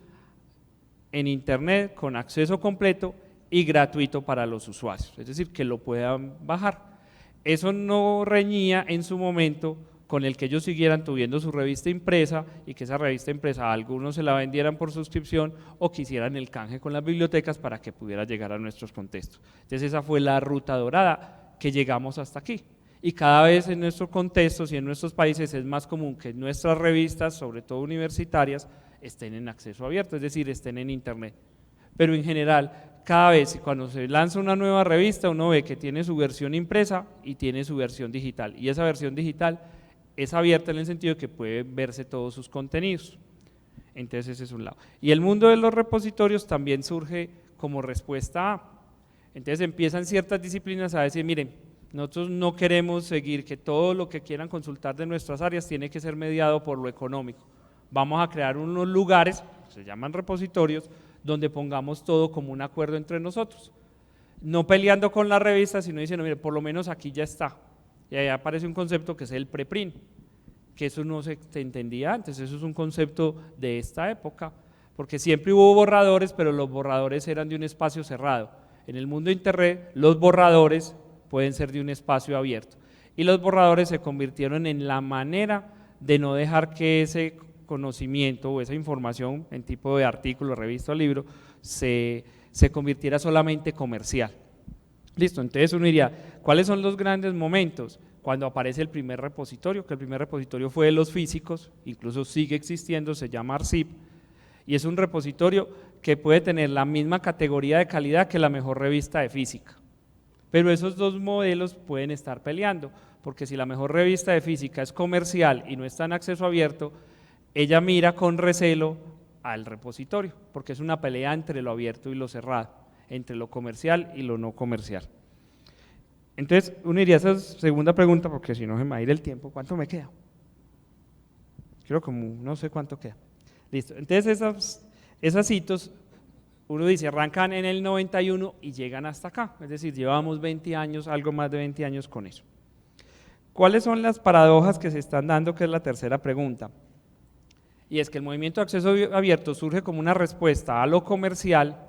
en Internet con acceso completo y gratuito para los usuarios, es decir, que lo puedan bajar. Eso no reñía en su momento con el que ellos siguieran tuviendo su revista impresa y que esa revista impresa a algunos se la vendieran por suscripción o quisieran el canje con las bibliotecas para que pudiera llegar a nuestros contextos. Entonces esa fue la ruta dorada que llegamos hasta aquí. Y cada vez en nuestros contextos y en nuestros países es más común que nuestras revistas, sobre todo universitarias, estén en acceso abierto, es decir, estén en Internet. Pero en general, cada vez cuando se lanza una nueva revista, uno ve que tiene su versión impresa y tiene su versión digital. Y esa versión digital es abierta en el sentido de que puede verse todos sus contenidos. Entonces ese es un lado. Y el mundo de los repositorios también surge como respuesta a. Entonces empiezan ciertas disciplinas a decir, miren, nosotros no queremos seguir que todo lo que quieran consultar de nuestras áreas tiene que ser mediado por lo económico. Vamos a crear unos lugares, se llaman repositorios, donde pongamos todo como un acuerdo entre nosotros. No peleando con la revista, sino diciendo, mire, por lo menos aquí ya está. Y ahí aparece un concepto que es el preprint, que eso no se entendía antes, eso es un concepto de esta época, porque siempre hubo borradores, pero los borradores eran de un espacio cerrado. En el mundo de Internet, los borradores pueden ser de un espacio abierto, y los borradores se convirtieron en la manera de no dejar que ese conocimiento o esa información en tipo de artículo, revista o libro se convirtiera solamente comercial. Listo, entonces uno diría, ¿cuáles son los grandes momentos? Cuando aparece el primer repositorio, que el primer repositorio fue de los físicos, incluso sigue existiendo, se llama ARCIP, y es un repositorio que puede tener la misma categoría de calidad que la mejor revista de física. Pero esos dos modelos pueden estar peleando, porque si la mejor revista de física es comercial y no está en acceso abierto, ella mira con recelo al repositorio, porque es una pelea entre lo abierto y lo cerrado, entre lo comercial y lo no comercial. Entonces, uno diría esa segunda pregunta, porque si no se me va a ir el tiempo. ¿Cuánto me queda? Creo como, no sé cuánto queda. Listo. Entonces, esas hitos, uno dice, arrancan en el 91 y llegan hasta acá. Es decir, llevamos 20 años, algo más de 20 años con eso. ¿Cuáles son las paradojas que se están dando? Que es la tercera pregunta. Y es que el movimiento de acceso abierto surge como una respuesta a lo comercial,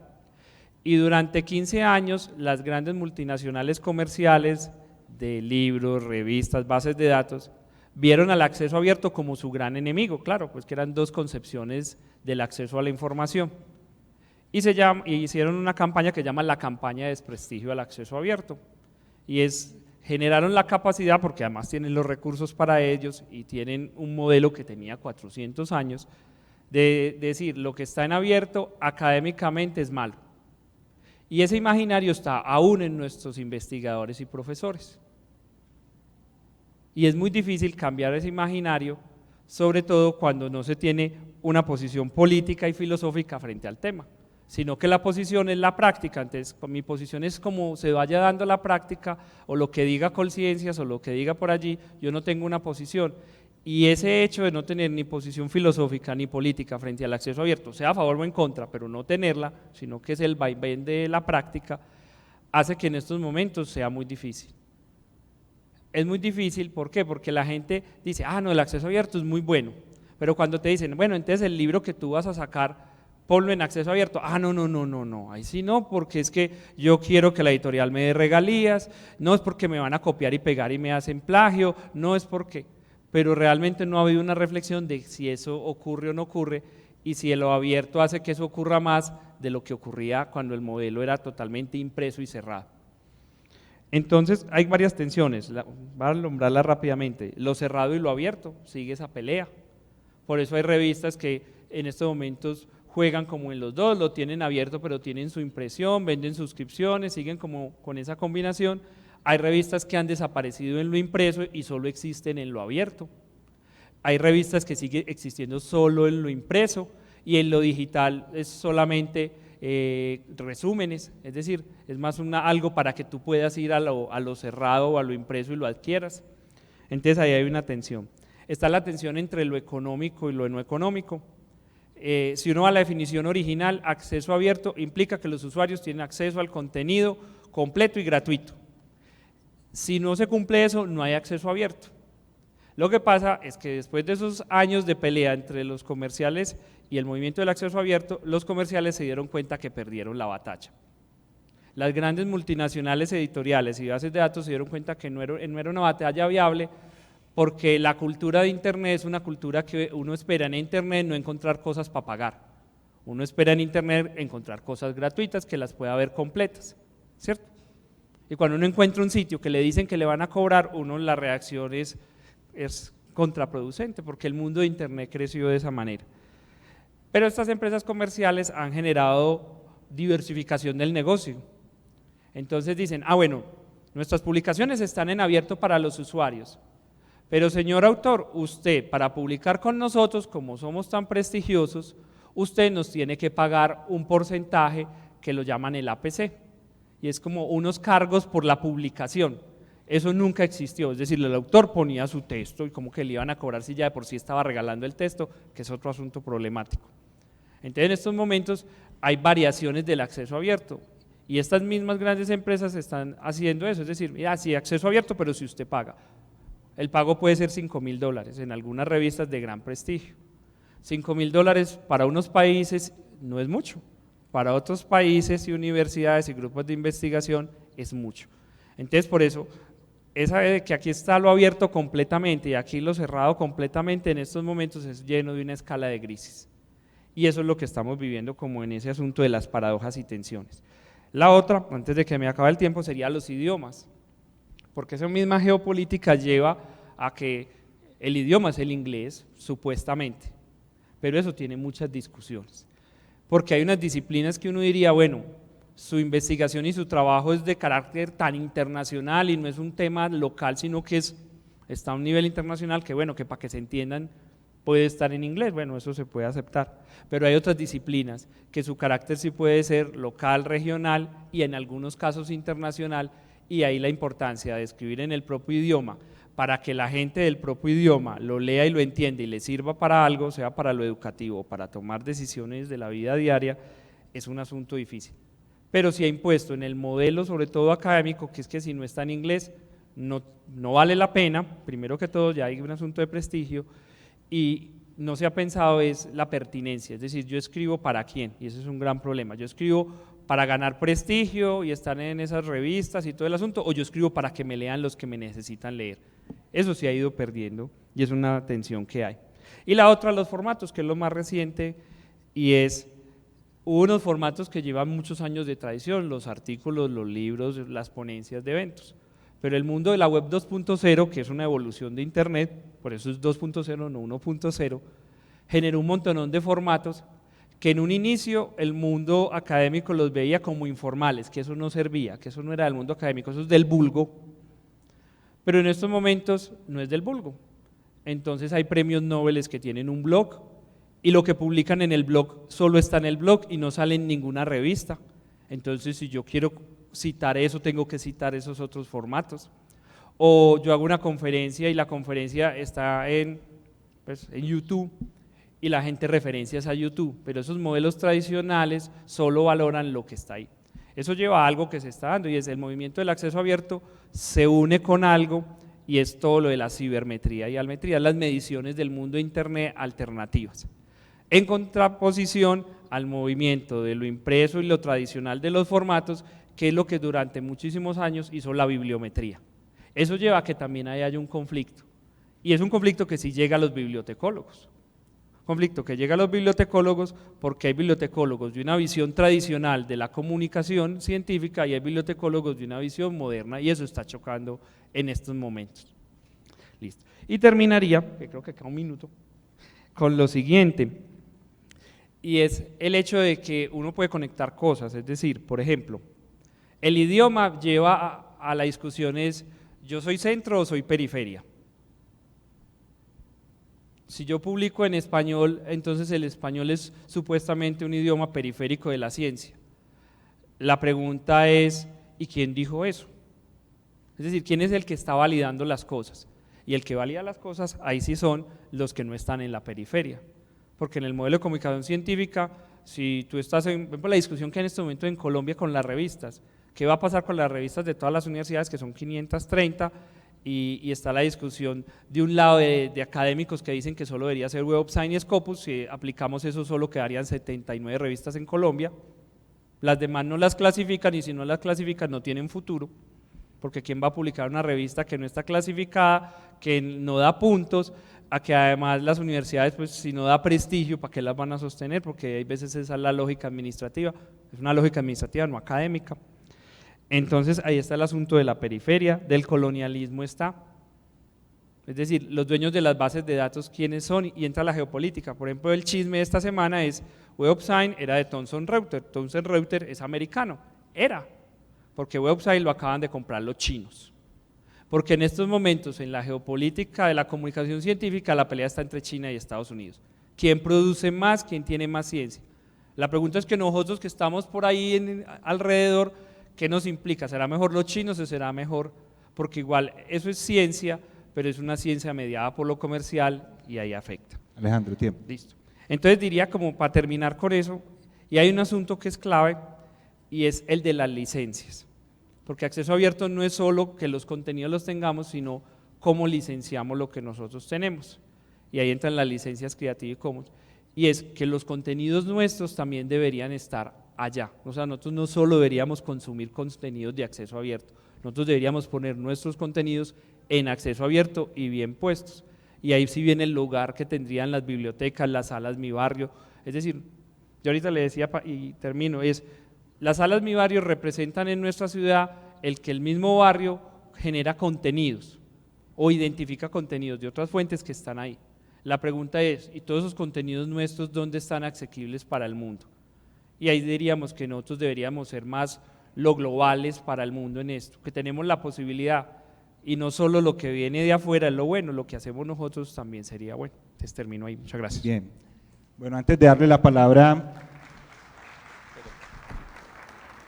y durante 15 años las grandes multinacionales comerciales de libros, revistas, bases de datos, vieron al acceso abierto como su gran enemigo, claro, pues que eran dos concepciones del acceso a la información. Y hicieron una campaña que llaman la campaña de desprestigio al acceso abierto. Y generaron la capacidad, porque además tienen los recursos para ellos y tienen un modelo que tenía 400 años, de decir lo que está en abierto académicamente es malo. Y ese imaginario está aún en nuestros investigadores y profesores. Y es muy difícil cambiar ese imaginario, sobre todo cuando no se tiene una posición política y filosófica frente al tema, sino que la posición es la práctica. Entonces, mi posición es como se vaya dando la práctica, o lo que diga Colciencias, o lo que diga por allí, yo no tengo una posición. Y ese hecho de no tener ni posición filosófica ni política frente al acceso abierto, sea a favor o en contra, pero no tenerla, sino que es el vaivén de la práctica, hace que en estos momentos sea muy difícil. Es muy difícil, ¿por qué? Porque la gente dice, no, el acceso abierto es muy bueno, pero cuando te dicen, bueno, entonces el libro que tú vas a sacar, ponlo en acceso abierto, no, ahí sí no, porque es que yo quiero que la editorial me dé regalías, no es porque me van a copiar y pegar y me hacen plagio, no es porque… pero realmente no ha habido una reflexión de si eso ocurre o no ocurre, y si lo abierto hace que eso ocurra más de lo que ocurría cuando el modelo era totalmente impreso y cerrado. Entonces hay varias tensiones, voy a nombrarlas rápidamente. Lo cerrado y lo abierto, sigue esa pelea. Por eso hay revistas que en estos momentos juegan como en los dos, lo tienen abierto pero tienen su impresión, venden suscripciones, siguen como con esa combinación. Hay revistas que han desaparecido en lo impreso y solo existen en lo abierto. Hay revistas que siguen existiendo solo en lo impreso, y en lo digital es solamente resúmenes, es decir, es más algo para que tú puedas ir a lo cerrado o a lo impreso y lo adquieras. Entonces ahí hay una tensión. Está la tensión entre lo económico y lo no económico. Si uno va a la definición original, acceso abierto implica que los usuarios tienen acceso al contenido completo y gratuito. Si no se cumple eso, no hay acceso abierto. Lo que pasa es que después de esos años de pelea entre los comerciales y el movimiento del acceso abierto, los comerciales se dieron cuenta que perdieron la batalla. Las grandes multinacionales editoriales y bases de datos se dieron cuenta que no era una batalla viable, porque la cultura de Internet es una cultura que uno espera en Internet no encontrar cosas para pagar. Uno espera en Internet encontrar cosas gratuitas que las pueda ver completas, ¿cierto? Y cuando uno encuentra un sitio que le dicen que le van a cobrar, la reacción es contraproducente, porque el mundo de Internet creció de esa manera. Pero estas empresas comerciales han generado diversificación del negocio. Entonces dicen, bueno, nuestras publicaciones están en abierto para los usuarios, pero señor autor, usted para publicar con nosotros, como somos tan prestigiosos, usted nos tiene que pagar un porcentaje que lo llaman el APC, y es como unos cargos por la publicación. Eso nunca existió, es decir, el autor ponía su texto y como que le iban a cobrar si ya de por sí estaba regalando el texto, que es otro asunto problemático. Entonces en estos momentos hay variaciones del acceso abierto, y estas mismas grandes empresas están haciendo eso, es decir, mira, sí, acceso abierto, pero si usted paga. El pago puede ser $5.000 en algunas revistas de gran prestigio. $5.000 para unos países no es mucho, para otros países y universidades y grupos de investigación es mucho. Entonces por eso, esa de que aquí está lo abierto completamente y aquí lo cerrado completamente, en estos momentos es lleno de una escala de grises. Y eso es lo que estamos viviendo como en ese asunto de las paradojas y tensiones. La otra, antes de que me acabe el tiempo, sería los idiomas, porque esa misma geopolítica lleva a que el idioma es el inglés, supuestamente, pero eso tiene muchas discusiones, porque hay unas disciplinas que uno diría, bueno, su investigación y su trabajo es de carácter tan internacional y no es un tema local, sino que está a un nivel internacional que bueno, que para que se entiendan puede estar en inglés, bueno, eso se puede aceptar, pero hay otras disciplinas que su carácter sí puede ser local, regional y en algunos casos internacional, y ahí la importancia de escribir en el propio idioma para que la gente del propio idioma lo lea y lo entienda y le sirva para algo, sea para lo educativo, para tomar decisiones de la vida diaria, es un asunto difícil. Pero sí ha impuesto en el modelo, sobre todo académico, que es que si no está en inglés, no vale la pena, primero que todo ya hay un asunto de prestigio, y no se ha pensado es la pertinencia, es decir, yo escribo para quién, y ese es un gran problema, yo escribo para ganar prestigio y estar en esas revistas y todo el asunto, o yo escribo para que me lean los que me necesitan leer. Eso se ha ido perdiendo y es una tensión que hay. Y la otra, los formatos, que es lo más reciente, y hubo unos formatos que llevan muchos años de tradición, los artículos, los libros, las ponencias de eventos, pero el mundo de la web 2.0, que es una evolución de internet, por eso es 2.0 no 1.0, generó un montonón de formatos que en un inicio el mundo académico los veía como informales, que eso no servía, que eso no era del mundo académico, eso es del vulgo, pero en estos momentos no es del vulgo. Entonces hay premios Nobel que tienen un blog y lo que publican en el blog solo está en el blog y no sale en ninguna revista. Entonces si yo quiero citar eso, tengo que citar esos otros formatos. O yo hago una conferencia y la conferencia está en YouTube y la gente referencias a YouTube, pero esos modelos tradicionales solo valoran lo que está ahí. Eso lleva a algo que se está dando y es el movimiento del acceso abierto se une con algo y es todo lo de la cibermetría y almetría, las mediciones del mundo de internet alternativas, en contraposición al movimiento de lo impreso y lo tradicional de los formatos, que es lo que durante muchísimos años hizo la bibliometría. Eso lleva a que también haya un conflicto, y es un conflicto que sí llega a los bibliotecólogos. Conflicto que llega a los bibliotecólogos porque hay bibliotecólogos de una visión tradicional de la comunicación científica y hay bibliotecólogos de una visión moderna, y eso está chocando en estos momentos. Listo. Y terminaría, que creo que queda un minuto, con lo siguiente, y es el hecho de que uno puede conectar cosas, es decir, por ejemplo, el idioma lleva a la discusión es, ¿yo soy centro o soy periferia? Si yo publico en español, entonces el español es supuestamente un idioma periférico de la ciencia. La pregunta es, ¿y quién dijo eso? Es decir, ¿quién es el que está validando las cosas? Y el que valida las cosas, ahí sí son los que no están en la periferia. Porque en el modelo de comunicación científica, si tú estás por ejemplo, la discusión que hay en este momento en Colombia con las revistas, ¿qué va a pasar con las revistas de todas las universidades, que son 530? Y está la discusión de un lado de académicos que dicen que solo debería ser Web of Science y Scopus, si aplicamos eso solo quedarían 79 revistas en Colombia, las demás no las clasifican y si no las clasifican no tienen futuro, porque ¿quién va a publicar una revista que no está clasificada, que no da puntos, a que además las universidades, pues si no da prestigio, ¿para qué las van a sostener? Porque hay veces esa es la lógica administrativa, es una lógica administrativa, no académica. Entonces ahí está el asunto de la periferia, del colonialismo está, es decir, los dueños de las bases de datos, ¿quiénes son? Y entra la geopolítica. Por ejemplo, el chisme de esta semana es, Web of Science era de Thomson Reuters es americano, porque Web of Science lo acaban de comprar los chinos, porque en estos momentos en la geopolítica de la comunicación científica la pelea está entre China y Estados Unidos, ¿quién produce más? ¿Quién tiene más ciencia? La pregunta es que nosotros que estamos por ahí alrededor, ¿qué nos implica? ¿Será mejor los chinos o será mejor? Porque igual eso es ciencia, pero es una ciencia mediada por lo comercial y ahí afecta. Alejandro, tiempo. Listo. Entonces diría como para terminar con eso, y hay un asunto que es clave y es el de las licencias, porque acceso abierto no es solo que los contenidos los tengamos, sino cómo licenciamos lo que nosotros tenemos, y ahí entran las licencias Creative Commons, y es que los contenidos nuestros también deberían estar allá, o sea, nosotros no solo deberíamos consumir contenidos de acceso abierto, nosotros deberíamos poner nuestros contenidos en acceso abierto y bien puestos, y ahí sí viene el lugar que tendrían las bibliotecas, las salas Mi Barrio, es decir, yo ahorita le decía y termino, las salas Mi Barrio representan en nuestra ciudad el que el mismo barrio genera contenidos o identifica contenidos de otras fuentes que están ahí. La pregunta es, ¿y todos esos contenidos nuestros dónde están asequibles para el mundo? Y ahí diríamos que nosotros deberíamos ser más lo globales para el mundo en esto, que tenemos la posibilidad y no solo lo que viene de afuera es lo bueno, lo que hacemos nosotros también sería bueno. Entonces termino ahí, muchas gracias. Bien. Bueno, antes de darle la palabra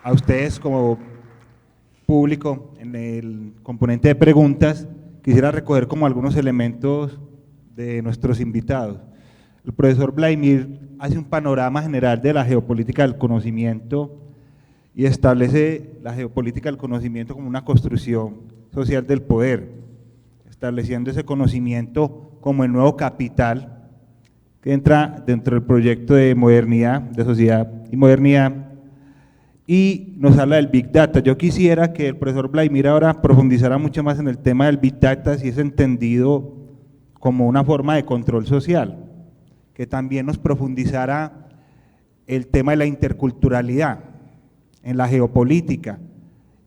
a ustedes como público en el componente de preguntas, quisiera recoger como algunos elementos de nuestros invitados. El profesor Vladimir hace un panorama general de la geopolítica del conocimiento y establece la geopolítica del conocimiento como una construcción social del poder, estableciendo ese conocimiento como el nuevo capital que entra dentro del proyecto de modernidad, de sociedad y modernidad, y nos habla del Big Data. Yo quisiera que el profesor Vladimir ahora profundizara mucho más en el tema del Big Data, si es entendido como una forma de control social, que también nos profundizara el tema de la interculturalidad en la geopolítica,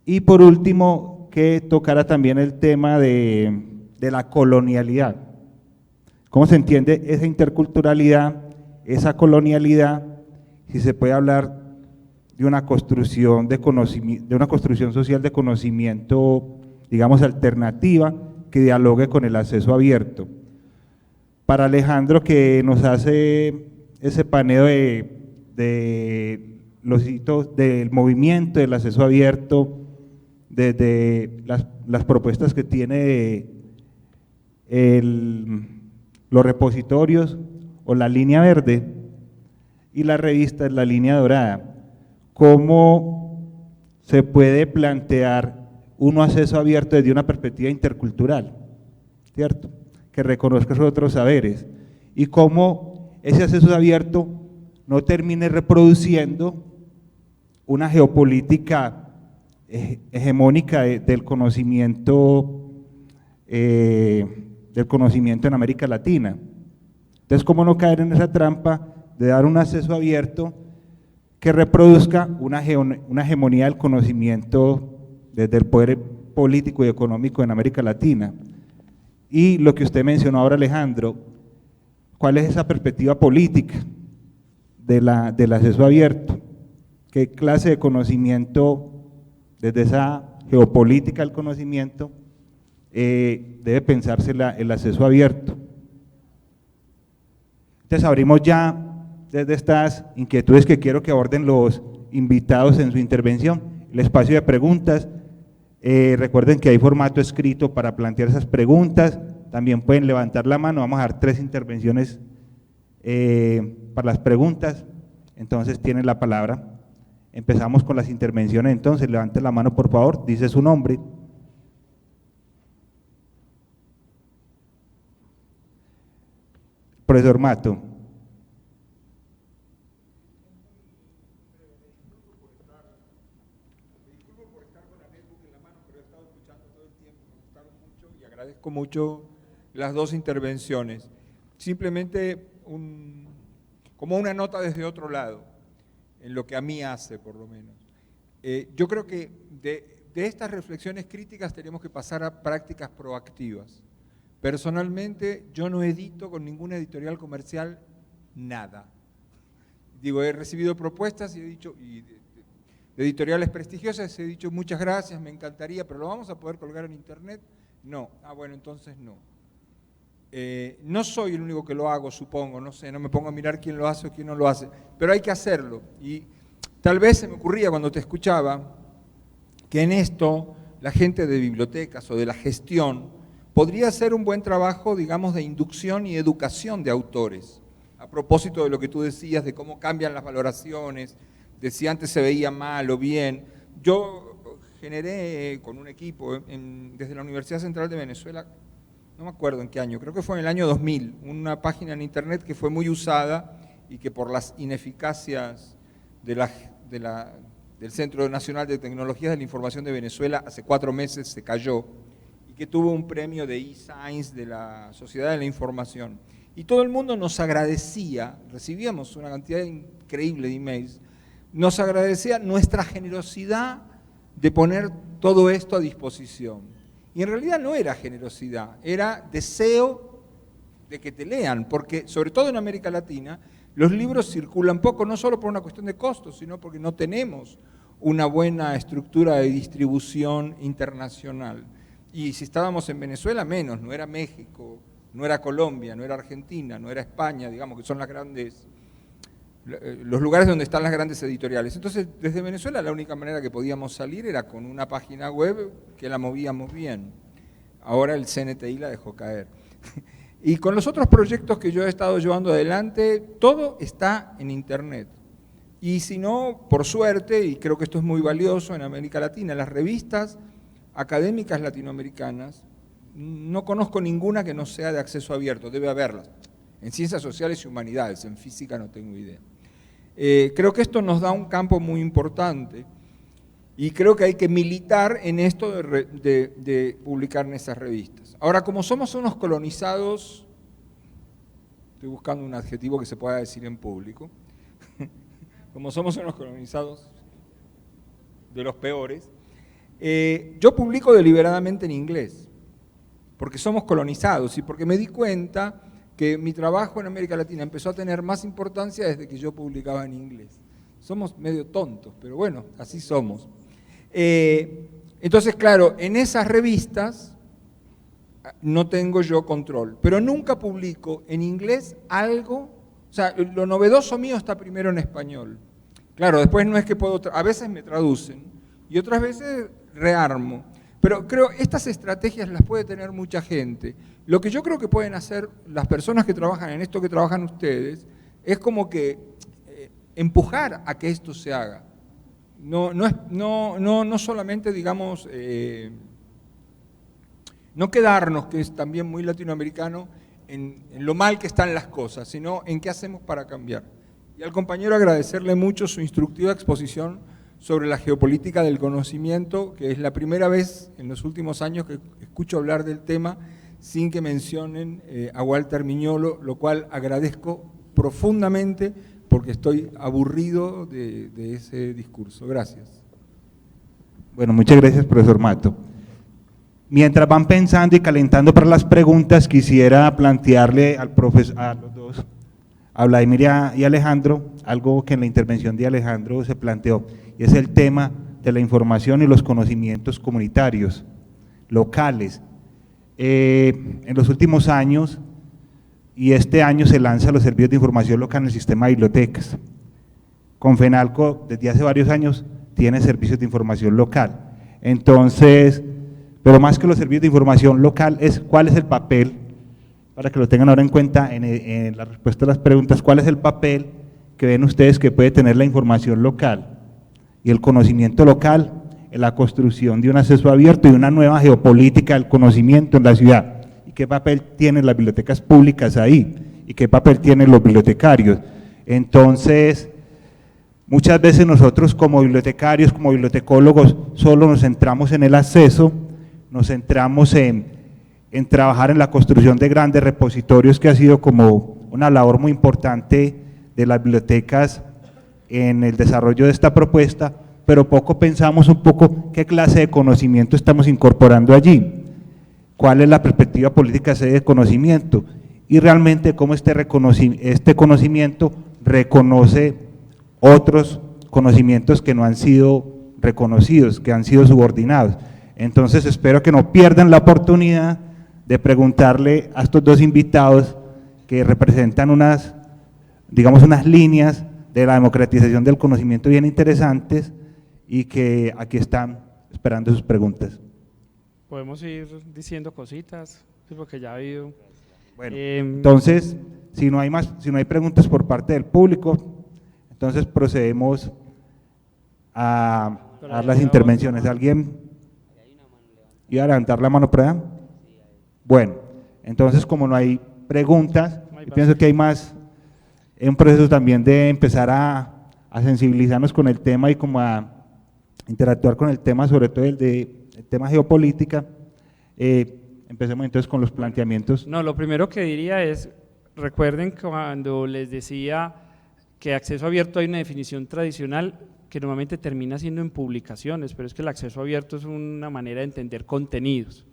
y por último que tocara también el tema de la colonialidad. ¿Cómo se entiende esa interculturalidad, esa colonialidad, si se puede hablar de una construcción de conocimiento, de una construcción social de conocimiento, digamos, alternativa, que dialogue con el acceso abierto? Para Alejandro, que nos hace ese paneo de los hitos del movimiento del acceso abierto, desde las propuestas que tiene los repositorios o la línea verde y la revista la línea dorada. ¿Cómo se puede plantear un acceso abierto desde una perspectiva intercultural, ¿cierto?, que reconozca esos otros saberes, y cómo ese acceso abierto no termine reproduciendo una geopolítica hegemónica del conocimiento en América Latina? Entonces, ¿cómo no caer en esa trampa de dar un acceso abierto que reproduzca una hegemonía del conocimiento desde el poder político y económico en América Latina? Y lo que usted mencionó ahora, Alejandro, ¿cuál es esa perspectiva política del acceso abierto? ¿Qué clase de conocimiento, desde esa geopolítica del conocimiento, debe pensarse el acceso abierto? Entonces abrimos ya desde estas inquietudes que quiero que aborden los invitados en su intervención, el espacio de preguntas. Recuerden que hay formato escrito para plantear esas preguntas, también pueden levantar la mano, vamos a dar 3 intervenciones para las preguntas, entonces tienen la palabra. Empezamos con las intervenciones, entonces levante la mano por favor, dice su nombre. Profesor Mato. Agradezco mucho las 2 intervenciones. Simplemente como una nota desde otro lado, en lo que a mí hace por lo menos. Yo creo que de estas reflexiones críticas tenemos que pasar a prácticas proactivas. Personalmente yo no edito con ninguna editorial comercial nada. Digo, he recibido propuestas y he dicho, de editoriales prestigiosas, he dicho muchas gracias, me encantaría, pero ¿lo vamos a poder colgar en internet? No. Bueno, entonces no. No soy el único que lo hago, supongo, no sé, no me pongo a mirar quién lo hace o quién no lo hace, pero hay que hacerlo. Y tal vez se me ocurría cuando te escuchaba que en esto la gente de bibliotecas o de la gestión podría hacer un buen trabajo, digamos, de inducción y educación de autores. A propósito de lo que tú decías, de cómo cambian las valoraciones, de si antes se veía mal o bien. Yo generé con un equipo desde la Universidad Central de Venezuela, no me acuerdo en qué año, creo que fue en el año 2000, una página en internet que fue muy usada y que por las ineficacias del Centro Nacional de Tecnologías de la Información de Venezuela hace 4 meses se cayó, y que tuvo un premio de eScience de la Sociedad de la Información. Y todo el mundo nos agradecía, recibíamos una cantidad increíble de emails, nos agradecía nuestra generosidad de poner todo esto a disposición. Y en realidad no era generosidad, era deseo de que te lean, porque sobre todo en América Latina los libros circulan poco, no solo por una cuestión de costos, sino porque no tenemos una buena estructura de distribución internacional. Y si estábamos en Venezuela, menos, no era México no era Colombia, no era Argentina, no era España, digamos que son los lugares donde están las grandes editoriales. Entonces, desde Venezuela la única manera que podíamos salir era con una página web que la movíamos bien. Ahora el CNTI la dejó caer. Y con los otros proyectos que yo he estado llevando adelante, todo está en Internet. Y si no, por suerte, y creo que esto es muy valioso en América Latina, las revistas académicas latinoamericanas, no conozco ninguna que no sea de acceso abierto, debe haberlas. En ciencias sociales y humanidades, en física no tengo idea. Creo que esto nos da un campo muy importante y creo que hay que militar en esto de publicar en esas revistas. Ahora, como somos unos colonizados, estoy buscando un adjetivo que se pueda decir en público, como somos unos colonizados de los peores, yo publico deliberadamente en inglés, porque somos colonizados y porque me di cuenta que mi trabajo en América Latina empezó a tener más importancia desde que yo publicaba en inglés. Somos medio tontos, pero bueno, así somos. Entonces, claro, en esas revistas no tengo yo control, pero nunca publico en inglés algo, o sea, lo novedoso mío está primero en español. Claro, después no es que puedo, a veces me traducen y otras veces rearmo. Pero creo que estas estrategias las puede tener mucha gente. Lo que yo creo que pueden hacer las personas que trabajan en esto que trabajan ustedes es como que empujar a que esto se haga. No solamente, digamos, no quedarnos, que es también muy latinoamericano, en lo mal que están las cosas, sino en qué hacemos para cambiar. Y al compañero agradecerle mucho su instructiva exposición sobre la geopolítica del conocimiento, que es la primera vez en los últimos años que escucho hablar del tema sin que mencionen a Walter Miñolo, lo cual agradezco profundamente porque estoy aburrido de ese discurso. Gracias. Bueno, muchas gracias, profesor Mato. Mientras van pensando y calentando para las preguntas, quisiera plantearle a los dos, a Vladimir y a Alejandro, algo que en la intervención de Alejandro se planteó, y es el tema de la información y los conocimientos comunitarios, locales. En los últimos años, y este año se lanzan los servicios de información local en el sistema de bibliotecas. Confenalco, desde hace varios años, tiene servicios de información local. Entonces, pero más que los servicios de información local, ¿cuál es el papel? Para que lo tengan ahora en cuenta en la respuesta a las preguntas, ¿cuál es el papel que ven ustedes que puede tener la información local y el conocimiento local en la construcción de un acceso abierto y una nueva geopolítica del conocimiento en la ciudad? ¿Y qué papel tienen las bibliotecas públicas ahí? ¿Y qué papel tienen los bibliotecarios? Entonces, muchas veces nosotros como bibliotecarios, como bibliotecólogos, solo nos centramos en el acceso, nos centramos en trabajar en la construcción de grandes repositorios, que ha sido como una labor muy importante de las bibliotecas en el desarrollo de esta propuesta, pero poco pensamos un poco qué clase de conocimiento estamos incorporando allí, cuál es la perspectiva política de conocimiento y realmente cómo este conocimiento reconoce otros conocimientos que no han sido reconocidos, que han sido subordinados. Entonces espero que no pierdan la oportunidad de preguntarle a estos dos invitados que representan unas líneas de la democratización del conocimiento bien interesantes y que aquí están esperando sus preguntas. Podemos ir diciendo cositas, porque ya ha habido… Bueno, entonces, si no hay preguntas por parte del público, entonces procedemos a las intervenciones. ¿Alguien iba a levantar la mano para allá? Bueno, entonces como no hay preguntas, yo pienso que hay más un proceso también de empezar a sensibilizarnos con el tema y como a interactuar con el tema, sobre todo el tema geopolítica. Empecemos entonces con los planteamientos. No, lo primero que diría es, recuerden cuando les decía que acceso abierto hay una definición tradicional que normalmente termina siendo en publicaciones, pero es que el acceso abierto es una manera de entender contenidos.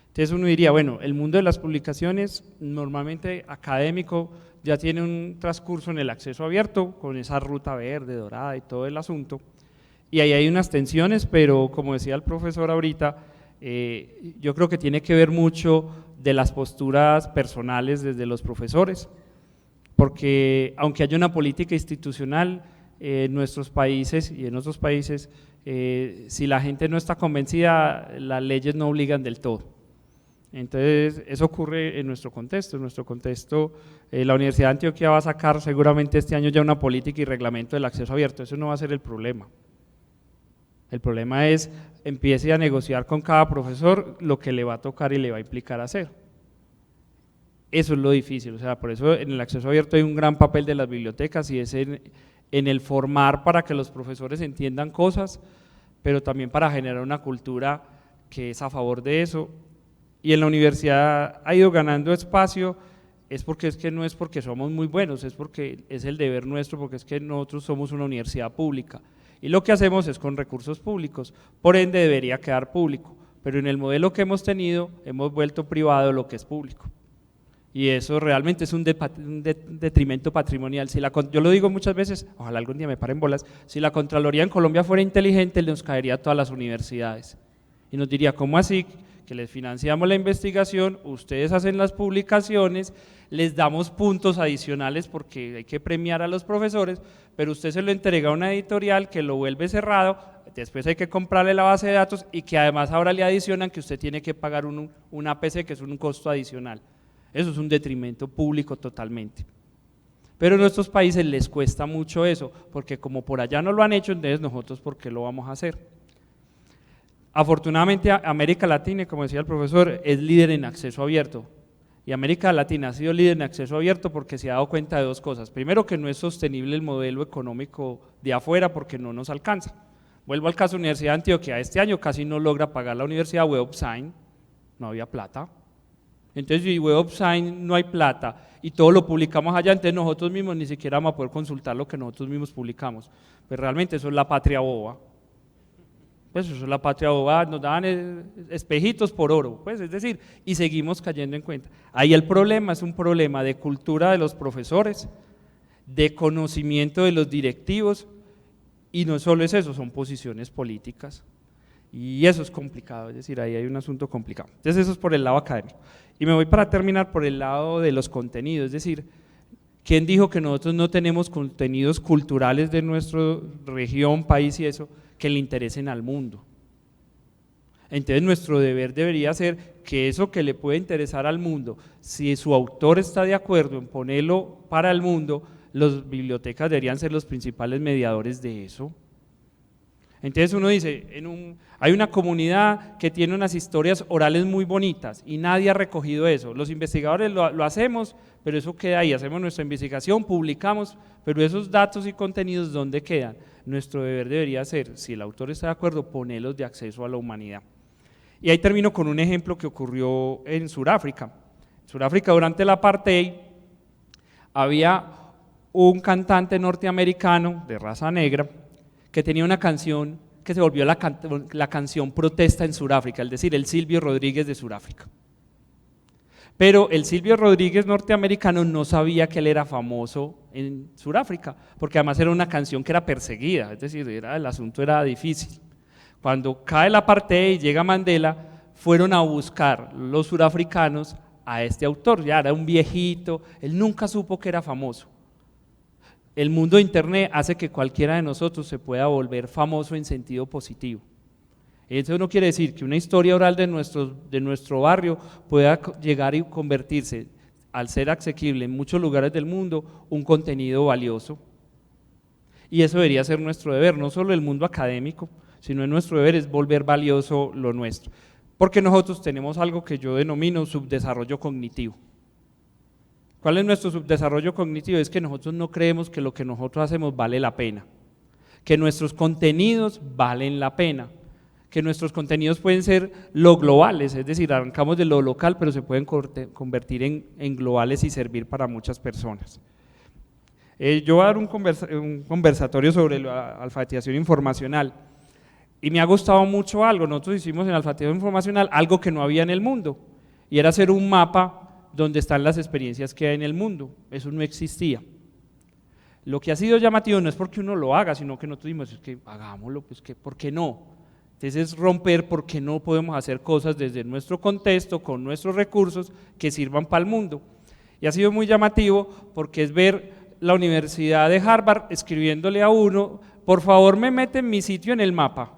Entonces uno diría, bueno, el mundo de las publicaciones normalmente académico ya tiene un transcurso en el acceso abierto con esa ruta verde, dorada y todo el asunto, y ahí hay unas tensiones, pero como decía el profesor ahorita, yo creo que tiene que ver mucho de las posturas personales desde los profesores, porque aunque haya una política institucional en nuestros países y en otros países, si la gente no está convencida, las leyes no obligan del todo. Entonces, eso ocurre en nuestro contexto. En nuestro contexto, la Universidad de Antioquia va a sacar seguramente este año ya una política y reglamento del acceso abierto. Eso no va a ser el problema. El problema es, empiece a negociar con cada profesor lo que le va a tocar y le va a implicar hacer. Eso es lo difícil, o sea, por eso en el acceso abierto hay un gran papel de las bibliotecas y es en el formar para que los profesores entiendan cosas, pero también para generar una cultura que es a favor de eso. Y en la universidad ha ido ganando espacio, es que no es porque somos muy buenos, es porque es el deber nuestro, porque es que nosotros somos una universidad pública y lo que hacemos es con recursos públicos, por ende debería quedar público, pero en el modelo que hemos tenido hemos vuelto privado lo que es público. Y eso realmente es un detrimento patrimonial. Yo lo digo muchas veces, ojalá algún día me paren bolas, si la Contraloría en Colombia fuera inteligente, nos caería a todas las universidades y nos diría, ¿cómo así? Que les financiamos la investigación, ustedes hacen las publicaciones, les damos puntos adicionales porque hay que premiar a los profesores, pero usted se lo entrega a una editorial que lo vuelve cerrado, después hay que comprarle la base de datos y que además ahora le adicionan que usted tiene que pagar un APC, que es un costo adicional. Eso es un detrimento público totalmente. Pero en nuestros países les cuesta mucho eso, porque como por allá no lo han hecho, entonces nosotros ¿por qué lo vamos a hacer? Afortunadamente América Latina, como decía el profesor, es líder en acceso abierto. Y América Latina ha sido líder en acceso abierto porque se ha dado cuenta de dos cosas. Primero, que no es sostenible el modelo económico de afuera porque no nos alcanza. Vuelvo al caso de la Universidad de Antioquia, este año casi no logra pagar la universidad Web of Science, no había plata. Entonces, si Web of Science no hay plata y todo lo publicamos allá, entonces nosotros mismos ni siquiera vamos a poder consultar lo que nosotros mismos publicamos. Pues realmente eso es la patria boba. Pues eso es la patria boba, nos daban espejitos por oro, pues es decir, y seguimos cayendo en cuenta. Ahí el problema es un problema de cultura de los profesores, de conocimiento de los directivos, y no solo es eso, son posiciones políticas. Y eso es complicado, es decir, ahí hay un asunto complicado. Entonces eso es por el lado académico. Y me voy para terminar por el lado de los contenidos, es decir, ¿quién dijo que nosotros no tenemos contenidos culturales de nuestra región, país y eso, que le interesen al mundo? Entonces nuestro deber debería ser que eso que le puede interesar al mundo, si su autor está de acuerdo en ponerlo para el mundo, las bibliotecas deberían ser los principales mediadores de eso. Entonces uno dice, hay una comunidad que tiene unas historias orales muy bonitas y nadie ha recogido eso. Los investigadores lo hacemos, pero eso queda ahí, hacemos nuestra investigación, publicamos, pero esos datos y contenidos, ¿dónde quedan? Nuestro deber debería ser, si el autor está de acuerdo, ponerlos de acceso a la humanidad. Y ahí termino con un ejemplo que ocurrió en Sudáfrica. En Sudáfrica, durante el apartheid, había un cantante norteamericano de raza negra que tenía una canción que se volvió la canción protesta en Sudáfrica, es decir, el Silvio Rodríguez de Sudáfrica. Pero el Silvio Rodríguez norteamericano no sabía que él era famoso en Sudáfrica, porque además era una canción que era perseguida, es decir, el asunto era difícil. Cuando cae el apartheid y llega Mandela, fueron a buscar los surafricanos a este autor, ya era un viejito, él nunca supo que era famoso. El mundo de internet hace que cualquiera de nosotros se pueda volver famoso en sentido positivo. Eso no quiere decir que una historia oral de nuestro barrio pueda llegar y convertirse, al ser asequible en muchos lugares del mundo, un contenido valioso. Y eso debería ser nuestro deber, no solo el mundo académico, sino nuestro deber es volver valioso lo nuestro. Porque nosotros tenemos algo que yo denomino subdesarrollo cognitivo. ¿Cuál es nuestro subdesarrollo cognitivo? Es que nosotros no creemos que lo que nosotros hacemos vale la pena, que nuestros contenidos valen la pena, que nuestros contenidos pueden ser lo globales, es decir, arrancamos de lo local, pero se pueden convertir en globales y servir para muchas personas. Yo voy a dar un conversatorio sobre la alfabetización informacional y me ha gustado mucho algo. Nosotros hicimos en alfabetización informacional algo que no había en el mundo y era hacer un mapa donde están las experiencias que hay en el mundo. Eso no existía. Lo que ha sido llamativo no es porque uno lo haga, sino que nosotros dimos, es que hagámoslo, pues que, ¿por qué no? Entonces es romper porque no podemos hacer cosas desde nuestro contexto, con nuestros recursos, que sirvan para el mundo. Y ha sido muy llamativo porque es ver la Universidad de Harvard escribiéndole a uno, por favor me meten mi sitio en el mapa.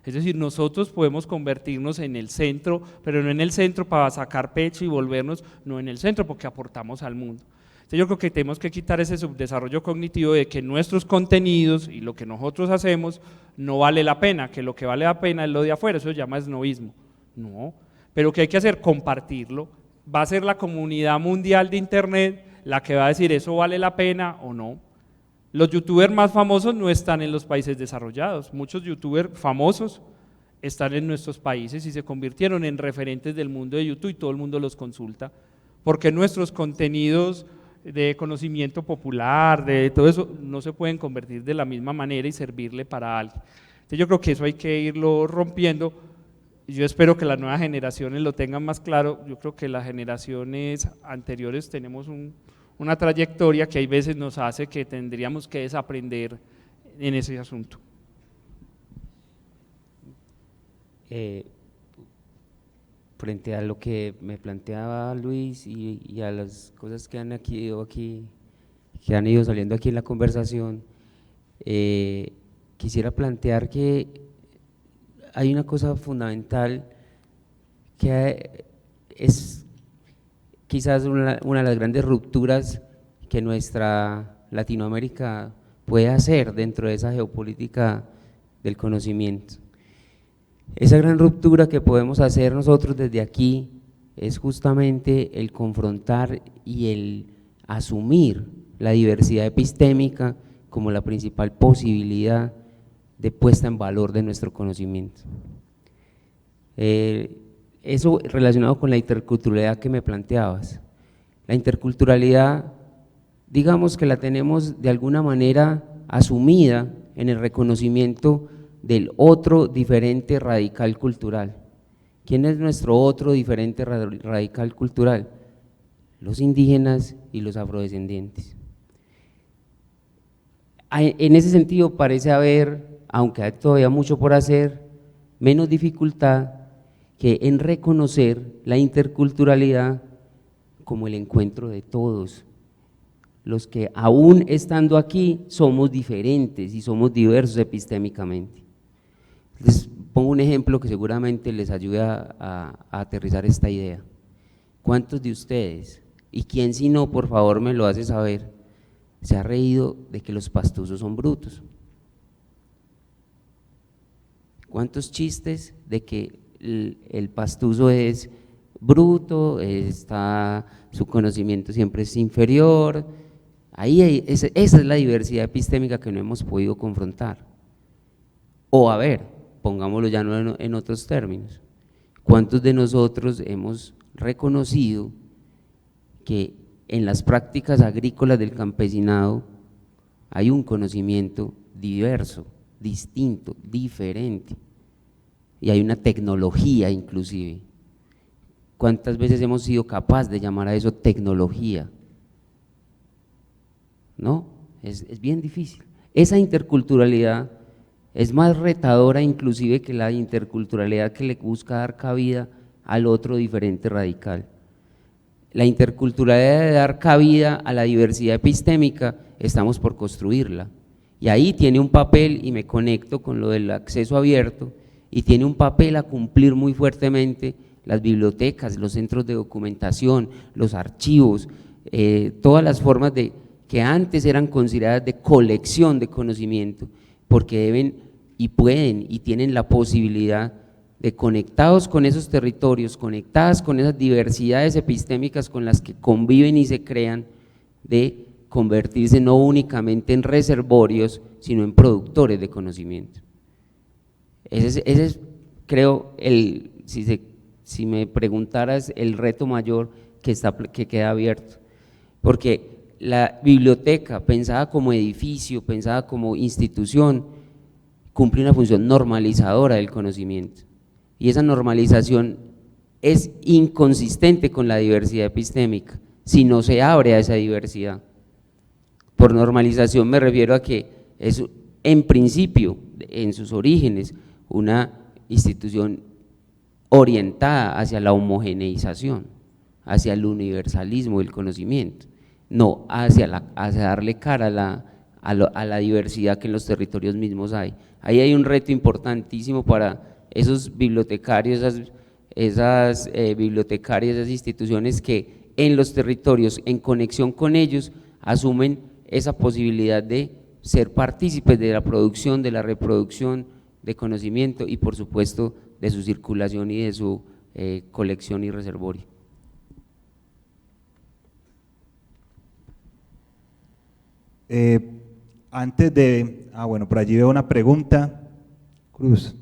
Es decir, nosotros podemos convertirnos en el centro, pero no en el centro para sacar pecho y volvernos, no en el centro porque aportamos al mundo. Entonces yo creo que tenemos que quitar ese subdesarrollo cognitivo de que nuestros contenidos y lo que nosotros hacemos no vale la pena, que lo que vale la pena es lo de afuera, eso se llama esnovismo. No, pero ¿qué hay que hacer? Compartirlo. Va a ser la comunidad mundial de internet la que va a decir eso vale la pena o no. Los youtubers más famosos no están en los países desarrollados, muchos youtubers famosos están en nuestros países y se convirtieron en referentes del mundo de YouTube y todo el mundo los consulta, porque nuestros contenidos de conocimiento popular, de todo eso, no se pueden convertir de la misma manera y servirle para alguien. Entonces yo creo que eso hay que irlo rompiendo. Yo espero que las nuevas generaciones lo tengan más claro. Yo creo que las generaciones anteriores tenemos una trayectoria que hay veces nos hace que tendríamos que desaprender en ese asunto. Frente a lo que me planteaba Luis y a las cosas que han ido saliendo aquí en la conversación, quisiera plantear que hay una cosa fundamental que es quizás una de las grandes rupturas que nuestra Latinoamérica puede hacer dentro de esa geopolítica del conocimiento. Esa gran ruptura que podemos hacer nosotros desde aquí es justamente el confrontar y el asumir la diversidad epistémica como la principal posibilidad de puesta en valor de nuestro conocimiento. Eso relacionado con la interculturalidad que me planteabas. La interculturalidad, digamos que la tenemos de alguna manera asumida en el reconocimiento del otro diferente radical cultural. ¿Quién es nuestro otro diferente radical cultural? Los indígenas y los afrodescendientes. En ese sentido parece haber, aunque hay todavía mucho por hacer, menos dificultad que en reconocer la interculturalidad como el encuentro de todos. Los que aún estando aquí somos diferentes y somos diversos epistémicamente. Les pongo un ejemplo que seguramente les ayude a aterrizar esta idea. ¿Cuántos de ustedes, y quién si no, por favor me lo hace saber, se ha reído de que los pastusos son brutos? ¿Cuántos chistes de que el pastuso es bruto, su conocimiento siempre es inferior? Esa es la diversidad epistémica que no hemos podido confrontar. O a ver, pongámoslo ya no en otros términos, ¿cuántos de nosotros hemos reconocido que en las prácticas agrícolas del campesinado hay un conocimiento diverso, distinto, diferente, y hay una tecnología inclusive? ¿Cuántas veces hemos sido capaces de llamar a eso tecnología? ¿No? Es bien difícil. Esa interculturalidad es más retadora inclusive que la interculturalidad que le busca dar cabida al otro diferente radical. La interculturalidad de dar cabida a la diversidad epistémica, estamos por construirla, y ahí tiene un papel, y me conecto con lo del acceso abierto, y tiene un papel a cumplir muy fuertemente las bibliotecas, los centros de documentación, los archivos, todas las formas que antes eran consideradas de colección de conocimiento, porque deben y pueden y tienen la posibilidad de, conectados con esos territorios, conectadas con esas diversidades epistémicas con las que conviven y se crean, de convertirse no únicamente en reservorios, sino en productores de conocimiento. Ese es, creo, si me preguntaras, el reto mayor que queda abierto, porque la biblioteca, pensada como edificio, pensada como institución, cumple una función normalizadora del conocimiento, y esa normalización es inconsistente con la diversidad epistémica si no se abre a esa diversidad. Por normalización me refiero a que en principio, en sus orígenes, una institución orientada hacia la homogeneización, hacia el universalismo del conocimiento, no hacia darle cara a la diversidad que en los territorios mismos hay. Ahí hay un reto importantísimo para esos bibliotecarios, esas bibliotecarias, esas instituciones que en los territorios, en conexión con ellos, asumen esa posibilidad de ser partícipes de la producción, de la reproducción de conocimiento y por supuesto de su circulación y de su colección y reservorio. Antes de… bueno, por allí veo una pregunta. Cruz.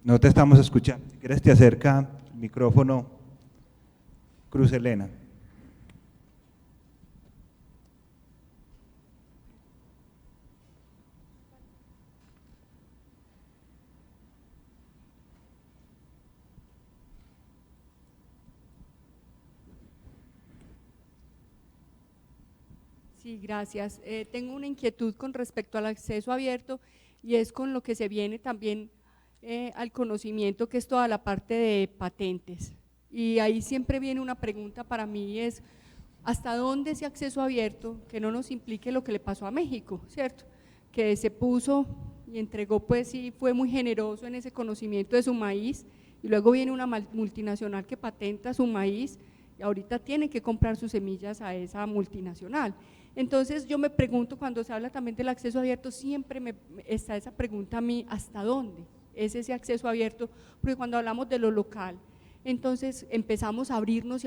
No te estamos escuchando. Si quieres te acerca el micrófono, Cruz Elena. Sí, gracias. Tengo una inquietud con respecto al acceso abierto y es con lo que se viene también al conocimiento, que es toda la parte de patentes. Y ahí siempre viene una pregunta para mí, es ¿hasta dónde ese acceso abierto que no nos implique lo que le pasó a México, ¿cierto? Que se puso y entregó, pues sí, fue muy generoso en ese conocimiento de su maíz, y luego viene una multinacional que patenta su maíz y ahorita tiene que comprar sus semillas a esa multinacional. Entonces yo me pregunto, cuando se habla también del acceso abierto, siempre está esa pregunta a mí, ¿hasta dónde es ese acceso abierto? Porque cuando hablamos de lo local, entonces empezamos a abrirnos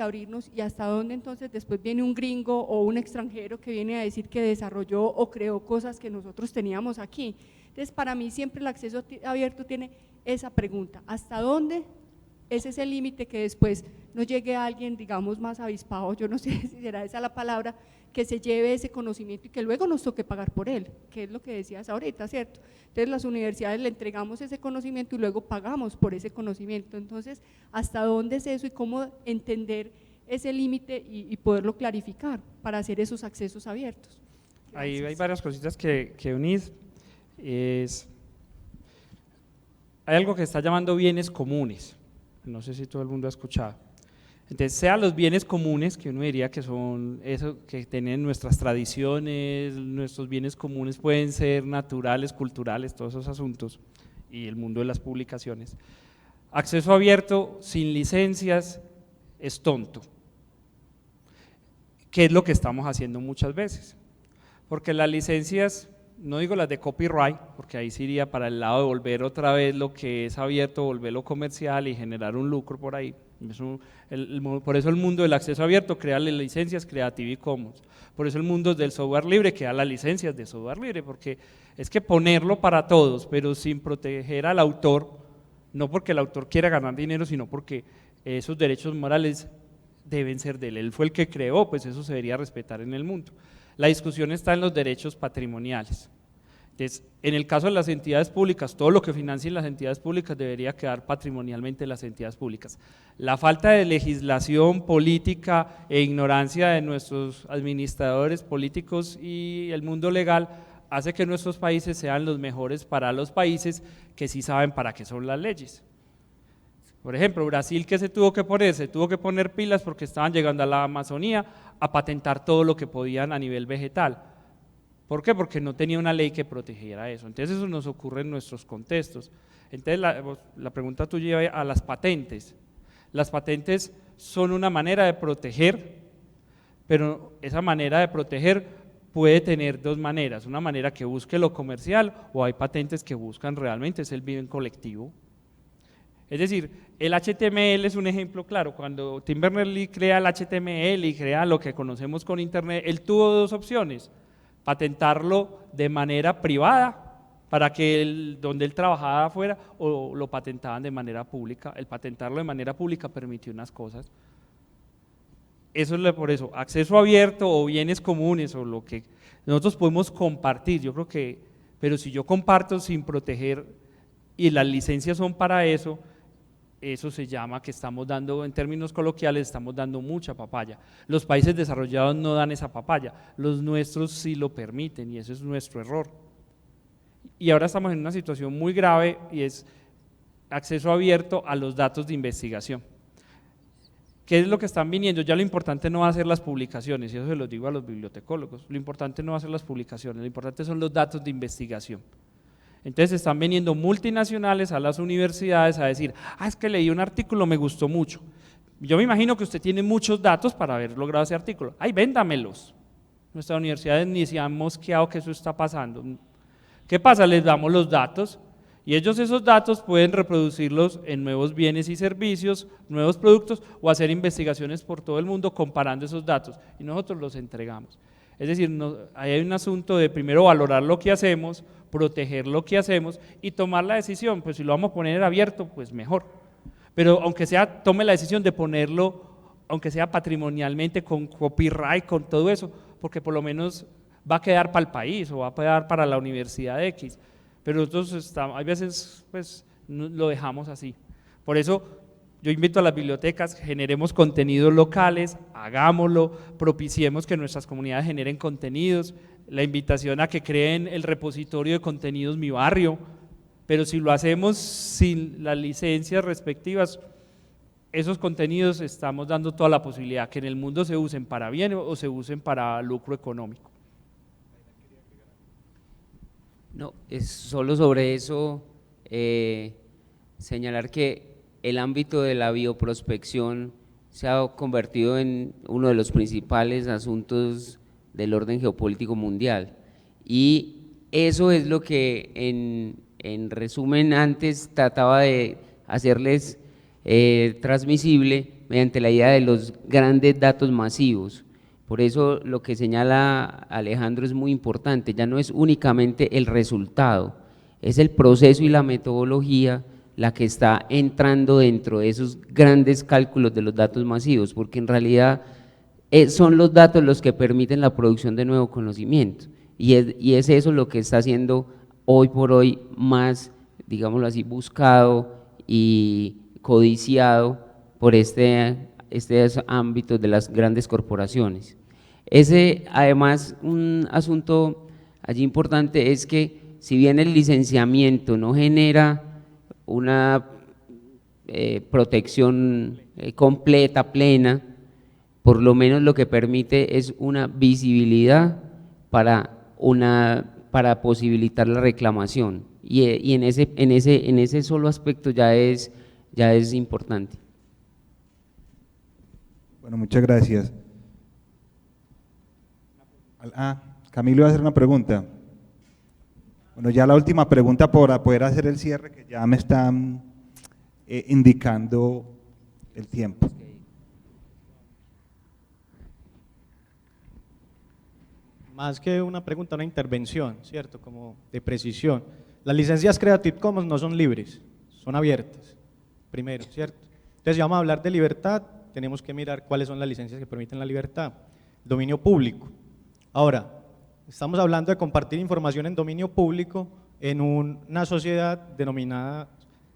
y hasta dónde entonces después viene un gringo o un extranjero que viene a decir que desarrolló o creó cosas que nosotros teníamos aquí. Entonces para mí siempre el acceso abierto tiene esa pregunta, ¿hasta dónde es ese límite que después no llegue a alguien, digamos, más avispado, yo no sé si será esa la palabra, que se lleve ese conocimiento y que luego nos toque pagar por él, que es lo que decías ahorita, ¿cierto? Entonces las universidades le entregamos ese conocimiento y luego pagamos por ese conocimiento. Entonces, ¿hasta dónde es eso y cómo entender ese límite y poderlo clarificar para hacer esos accesos abiertos? Ahí hay varias cositas que unir. Hay algo que está llamando bienes comunes, no sé si todo el mundo ha escuchado. Entonces, sean los bienes comunes, que uno diría que son eso que tienen nuestras tradiciones, nuestros bienes comunes pueden ser naturales, culturales, todos esos asuntos, y el mundo de las publicaciones. Acceso abierto sin licencias es tonto, que es lo que estamos haciendo muchas veces, porque las licencias, no digo las de copyright, porque ahí sí iría para el lado de volver otra vez lo que es abierto, volverlo comercial y generar un lucro por ahí. Por eso el mundo del acceso abierto crea las licencias Creative Commons, por eso el mundo del software libre crea las licencias de software libre, porque es que ponerlo para todos, pero sin proteger al autor, no porque el autor quiera ganar dinero, sino porque esos derechos morales deben ser de él, él fue el que creó, pues eso se debería respetar en el mundo. La discusión está en los derechos patrimoniales. Entonces, en el caso de las entidades públicas, todo lo que financien las entidades públicas debería quedar patrimonialmente en las entidades públicas. La falta de legislación política e ignorancia de nuestros administradores políticos y el mundo legal hace que nuestros países sean los mejores para los países que sí saben para qué son las leyes. Por ejemplo, Brasil, ¿qué se tuvo que poner? Se tuvo que poner pilas porque estaban llegando a la Amazonía a patentar todo lo que podían a nivel vegetal. ¿Por qué? Porque no tenía una ley que protegiera eso. Entonces eso nos ocurre en nuestros contextos. Entonces la pregunta tuya iba a las patentes. Las patentes son una manera de proteger, pero esa manera de proteger puede tener dos maneras, una manera que busque lo comercial o hay patentes que buscan realmente es el bien colectivo. Es decir, el HTML es un ejemplo claro, cuando Tim Berners-Lee crea el HTML y crea lo que conocemos con internet, él tuvo dos opciones, patentarlo de manera privada para que donde él trabajaba afuera o lo patentaban de manera pública. El patentarlo de manera pública permitió unas cosas. Eso es por eso, acceso abierto o bienes comunes o lo que nosotros podemos compartir, yo creo que, pero si yo comparto sin proteger y las licencias son para eso, eso se llama que estamos dando, en términos coloquiales, estamos dando mucha papaya. Los países desarrollados no dan esa papaya, los nuestros sí lo permiten y eso es nuestro error. Y ahora estamos en una situación muy grave y es acceso abierto a los datos de investigación. ¿Qué es lo que están viniendo? Ya lo importante no va a ser las publicaciones, y eso se lo digo a los bibliotecólogos, lo importante no va a ser las publicaciones, lo importante son los datos de investigación. Entonces están viniendo multinacionales a las universidades a decir, es que leí un artículo, me gustó mucho. Yo me imagino que usted tiene muchos datos para haber logrado ese artículo. Véndamelos. Nuestras universidades ni se han mosqueado que eso está pasando. ¿Qué pasa? Les damos los datos y ellos esos datos pueden reproducirlos en nuevos bienes y servicios, nuevos productos o hacer investigaciones por todo el mundo comparando esos datos y nosotros los entregamos. Es decir, ahí hay un asunto de primero valorar lo que hacemos, proteger lo que hacemos y tomar la decisión, pues si lo vamos a poner abierto, pues mejor. Pero aunque sea, tome la decisión de ponerlo, aunque sea patrimonialmente, con copyright, con todo eso, porque por lo menos va a quedar para el país o va a quedar para la universidad X. Pero nosotros hay veces pues lo dejamos así. Por eso yo invito a las bibliotecas, generemos contenidos locales, hagámoslo, propiciemos que nuestras comunidades generen contenidos, la invitación a que creen el repositorio de contenidos Mi Barrio, pero si lo hacemos sin las licencias respectivas, esos contenidos estamos dando toda la posibilidad que en el mundo se usen para bien o se usen para lucro económico. No, es solo sobre eso señalar que el ámbito de la bioprospección se ha convertido en uno de los principales asuntos del orden geopolítico mundial y eso es lo que en resumen antes trataba de hacerles transmisible mediante la idea de los grandes datos masivos. Por eso lo que señala Alejandro es muy importante, ya no es únicamente el resultado, es el proceso y la metodología la que está entrando dentro de esos grandes cálculos de los datos masivos, porque en realidad son los datos los que permiten la producción de nuevo conocimiento y es eso lo que está siendo hoy por hoy más, digámoslo así, buscado y codiciado por este ámbito de las grandes corporaciones. Además, un asunto allí importante es que si bien el licenciamiento no genera una protección completa, plena, por lo menos lo que permite es una visibilidad para posibilitar la reclamación y en ese solo aspecto ya es importante. Bueno, muchas gracias. Camilo va a hacer una pregunta. Bueno, ya la última pregunta para poder hacer el cierre, que ya me están indicando el tiempo. Más que una pregunta, una intervención, ¿cierto? Como de precisión. Las licencias Creative Commons no son libres, son abiertas, primero, ¿cierto? Entonces, si vamos a hablar de libertad, tenemos que mirar cuáles son las licencias que permiten la libertad. Dominio público. Ahora, estamos hablando de compartir información en dominio público en una sociedad denominada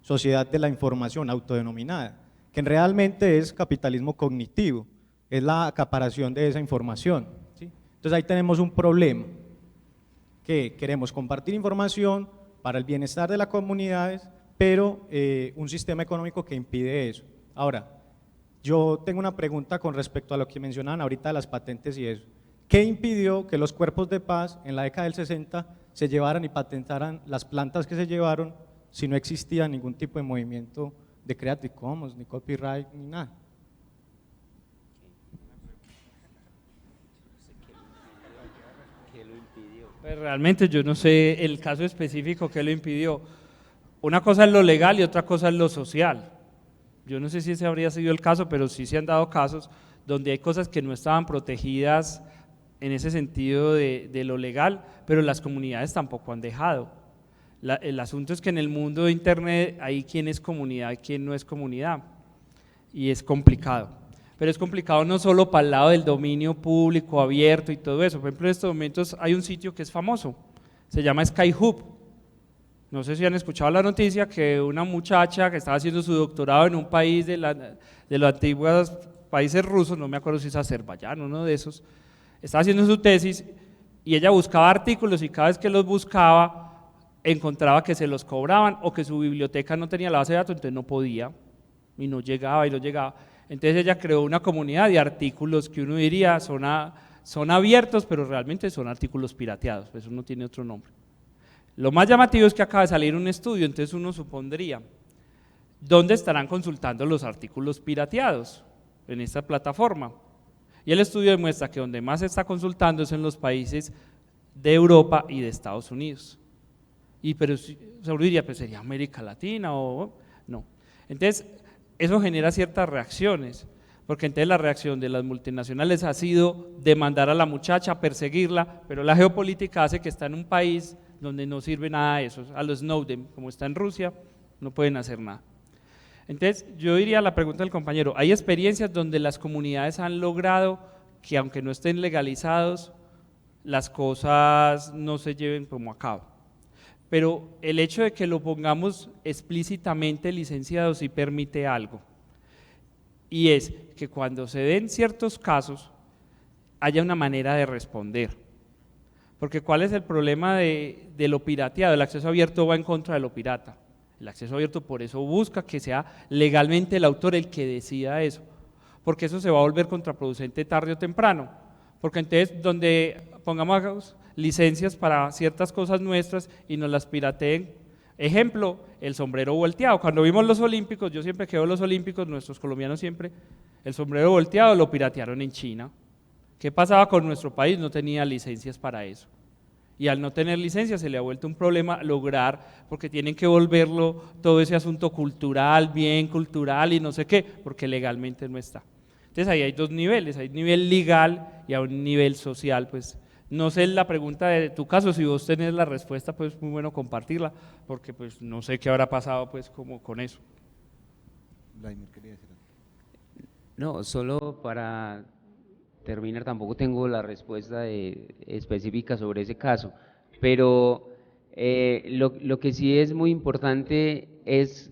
Sociedad de la Información, autodenominada, que realmente es capitalismo cognitivo, es la acaparación de esa información, ¿sí? Entonces ahí tenemos un problema, que queremos compartir información para el bienestar de las comunidades, pero un sistema económico que impide eso. Ahora, yo tengo una pregunta con respecto a lo que mencionaban ahorita de las patentes y eso. ¿Qué impidió que los cuerpos de paz en la década del 60 se llevaran y patentaran las plantas que se llevaron si no existía ningún tipo de movimiento de Creative Commons, ni copyright, ni nada? Pues realmente yo no sé el caso específico que lo impidió. Una cosa es lo legal y otra cosa es lo social. Yo no sé si ese habría sido el caso, pero sí se han dado casos donde hay cosas que no estaban protegidas en ese sentido de lo legal, pero las comunidades tampoco han dejado. El asunto es que en el mundo de internet hay quién es comunidad y quién no es comunidad, y es complicado. Pero es complicado no solo para el lado del dominio público, abierto y todo eso. Por ejemplo, en estos momentos hay un sitio que es famoso, se llama Skyhub. No sé si han escuchado la noticia que una muchacha que estaba haciendo su doctorado en un país de los antiguos países rusos, no me acuerdo si es Azerbaiyán, uno de esos, estaba haciendo su tesis y ella buscaba artículos y cada vez que los buscaba encontraba que se los cobraban o que su biblioteca no tenía la base de datos, entonces no podía y no llegaba y no llegaba. Entonces ella creó una comunidad de artículos que uno diría son abiertos, pero realmente son artículos pirateados, eso no tiene otro nombre. Lo más llamativo es que acaba de salir un estudio, entonces uno supondría, ¿dónde estarán consultando los artículos pirateados? En esta plataforma. Y el estudio demuestra que donde más se está consultando es en los países de Europa y de Estados Unidos. Pero uno diría, pues sería América Latina o no. Entonces, eso genera ciertas reacciones, porque entonces la reacción de las multinacionales ha sido demandar a la muchacha, perseguirla, pero la geopolítica hace que está en un país donde no sirve nada de eso. A los Snowden, como está en Rusia, no pueden hacer nada. Entonces, yo diría a la pregunta del compañero, hay experiencias donde las comunidades han logrado que aunque no estén legalizados, las cosas no se lleven como a cabo. Pero el hecho de que lo pongamos explícitamente licenciado sí permite algo, y es que cuando se den ciertos casos haya una manera de responder. Porque ¿cuál es el problema de lo pirateado? El acceso abierto va en contra de lo pirata. El acceso abierto por eso busca que sea legalmente el autor el que decida eso, porque eso se va a volver contraproducente tarde o temprano, porque entonces donde pongamos licencias para ciertas cosas nuestras y nos las pirateen, ejemplo, el sombrero volteado. Cuando vimos los olímpicos, yo siempre que veo los olímpicos, nuestros colombianos siempre, el sombrero volteado lo piratearon en China. ¿Qué pasaba con nuestro país? No tenía licencias para eso. Y al no tener licencia se le ha vuelto un problema lograr, porque tienen que volverlo todo ese asunto cultural, bien cultural y no sé qué, porque legalmente no está. Entonces ahí hay dos niveles, hay un nivel legal y hay un nivel social. Pues no sé la pregunta de tu caso, si vos tenés la respuesta, pues muy bueno compartirla, porque pues no sé qué habrá pasado pues como con eso. No, solo para terminar, tampoco tengo la respuesta específica sobre ese caso, pero lo que sí es muy importante es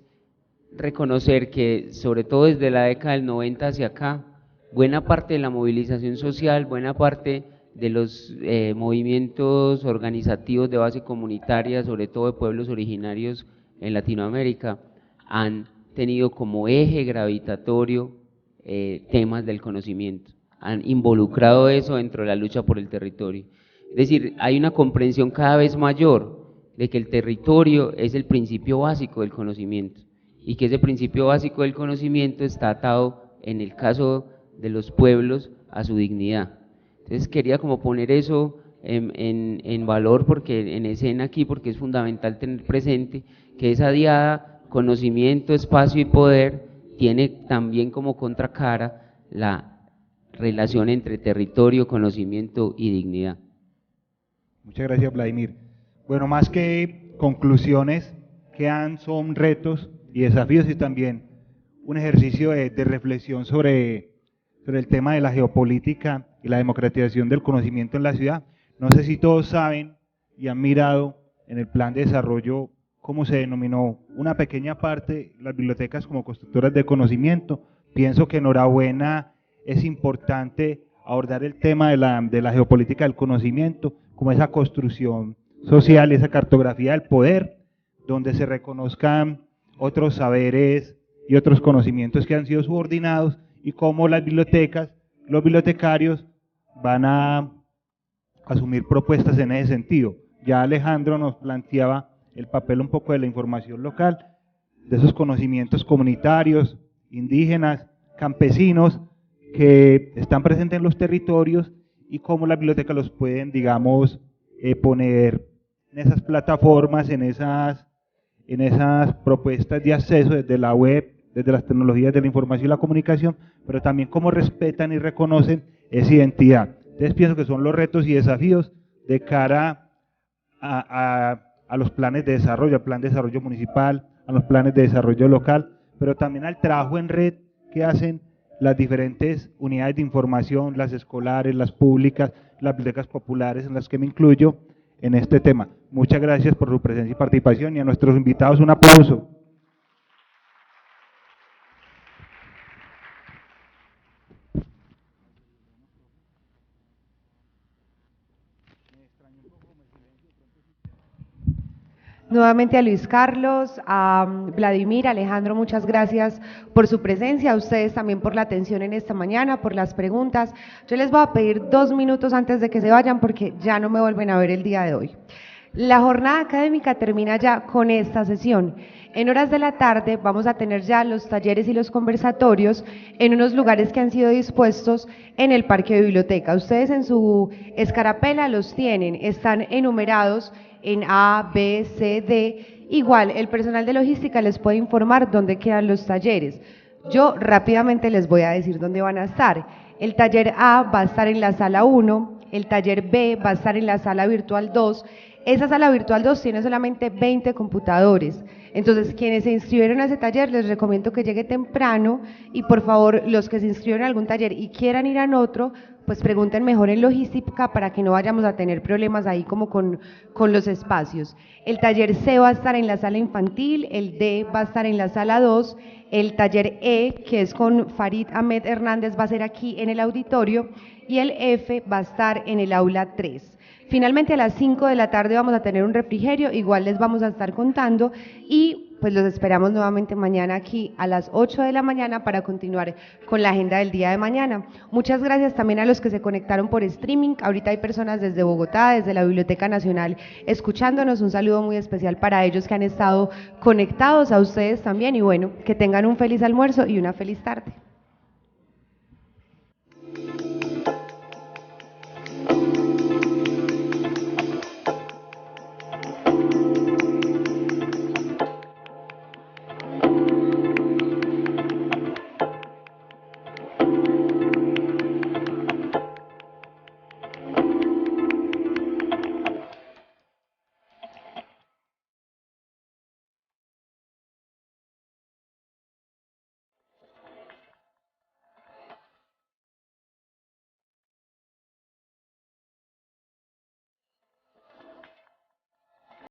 reconocer que, sobre todo desde la década del 90 hacia acá, buena parte de la movilización social, buena parte de los movimientos organizativos de base comunitaria, sobre todo de pueblos originarios en Latinoamérica, han tenido como eje gravitatorio temas del conocimiento. Han involucrado eso dentro de la lucha por el territorio. Es decir, hay una comprensión cada vez mayor de que el territorio es el principio básico del conocimiento y que ese principio básico del conocimiento está atado, en el caso de los pueblos, a su dignidad. Entonces quería como poner eso en valor, porque en escena aquí, porque es fundamental tener presente que esa diada conocimiento, espacio y poder tiene también como contracara la relación entre territorio, conocimiento y dignidad. Muchas gracias, Vladimir. Bueno, más que conclusiones, son retos y desafíos, y también un ejercicio de reflexión sobre el tema de la geopolítica y la democratización del conocimiento en la ciudad. No sé si todos saben y han mirado en el plan de desarrollo cómo se denominó una pequeña parte las bibliotecas como constructoras de conocimiento. Pienso que enhorabuena, es importante abordar el tema de la geopolítica del conocimiento, como esa construcción social, esa cartografía del poder, donde se reconozcan otros saberes y otros conocimientos que han sido subordinados, y cómo las bibliotecas, los bibliotecarios van a asumir propuestas en ese sentido. Ya Alejandro nos planteaba el papel un poco de la información local, de esos conocimientos comunitarios, indígenas, campesinos, que están presentes en los territorios, y cómo las bibliotecas los pueden, digamos, poner en esas plataformas, en esas propuestas de acceso desde la web, desde las tecnologías de la información y la comunicación, pero también cómo respetan y reconocen esa identidad. Entonces pienso que son los retos y desafíos de cara a los planes de desarrollo, al plan de desarrollo municipal, a los planes de desarrollo local, pero también al trabajo en red que hacen las diferentes unidades de información, las escolares, las públicas, las bibliotecas populares, en las que me incluyo, en este tema. Muchas gracias por su presencia y participación, y a nuestros invitados un aplauso. Nuevamente a Luis Carlos, a Vladimir, Alejandro, muchas gracias por su presencia, a ustedes también por la atención en esta mañana, por las preguntas. Yo les voy a pedir 2 minutos antes de que se vayan porque ya no me vuelven a ver el día de hoy. La jornada académica termina ya con esta sesión. En horas de la tarde vamos a tener ya los talleres y los conversatorios en unos lugares que han sido dispuestos en el parque de biblioteca. Ustedes en su escarapela los tienen, están enumerados en A, B, C, D. Igual, el personal de logística les puede informar dónde quedan los talleres. Yo rápidamente les voy a decir dónde van a estar. El taller A va a estar en la sala 1, el taller B va a estar en la sala virtual 2. Esa sala virtual 2 tiene solamente 20 computadores. Entonces, quienes se inscribieron a ese taller, les recomiendo que llegue temprano y por favor, los que se inscribieron a algún taller y quieran ir a otro, pues pregunten mejor en logística para que no vayamos a tener problemas ahí como con los espacios. El taller C va a estar en la sala infantil, el D va a estar en la sala 2, el taller E, que es con Farid Ahmed Hernández, va a ser aquí en el auditorio, y el F va a estar en el aula 3. Finalmente a las 5 de la tarde vamos a tener un refrigerio, igual les vamos a estar contando y pues los esperamos nuevamente mañana aquí a las 8 de la mañana para continuar con la agenda del día de mañana. Muchas gracias también a los que se conectaron por streaming. Ahorita hay personas desde Bogotá, desde la Biblioteca Nacional escuchándonos. Un saludo muy especial para ellos que han estado conectados, a ustedes también y bueno, que tengan un feliz almuerzo y una feliz tarde.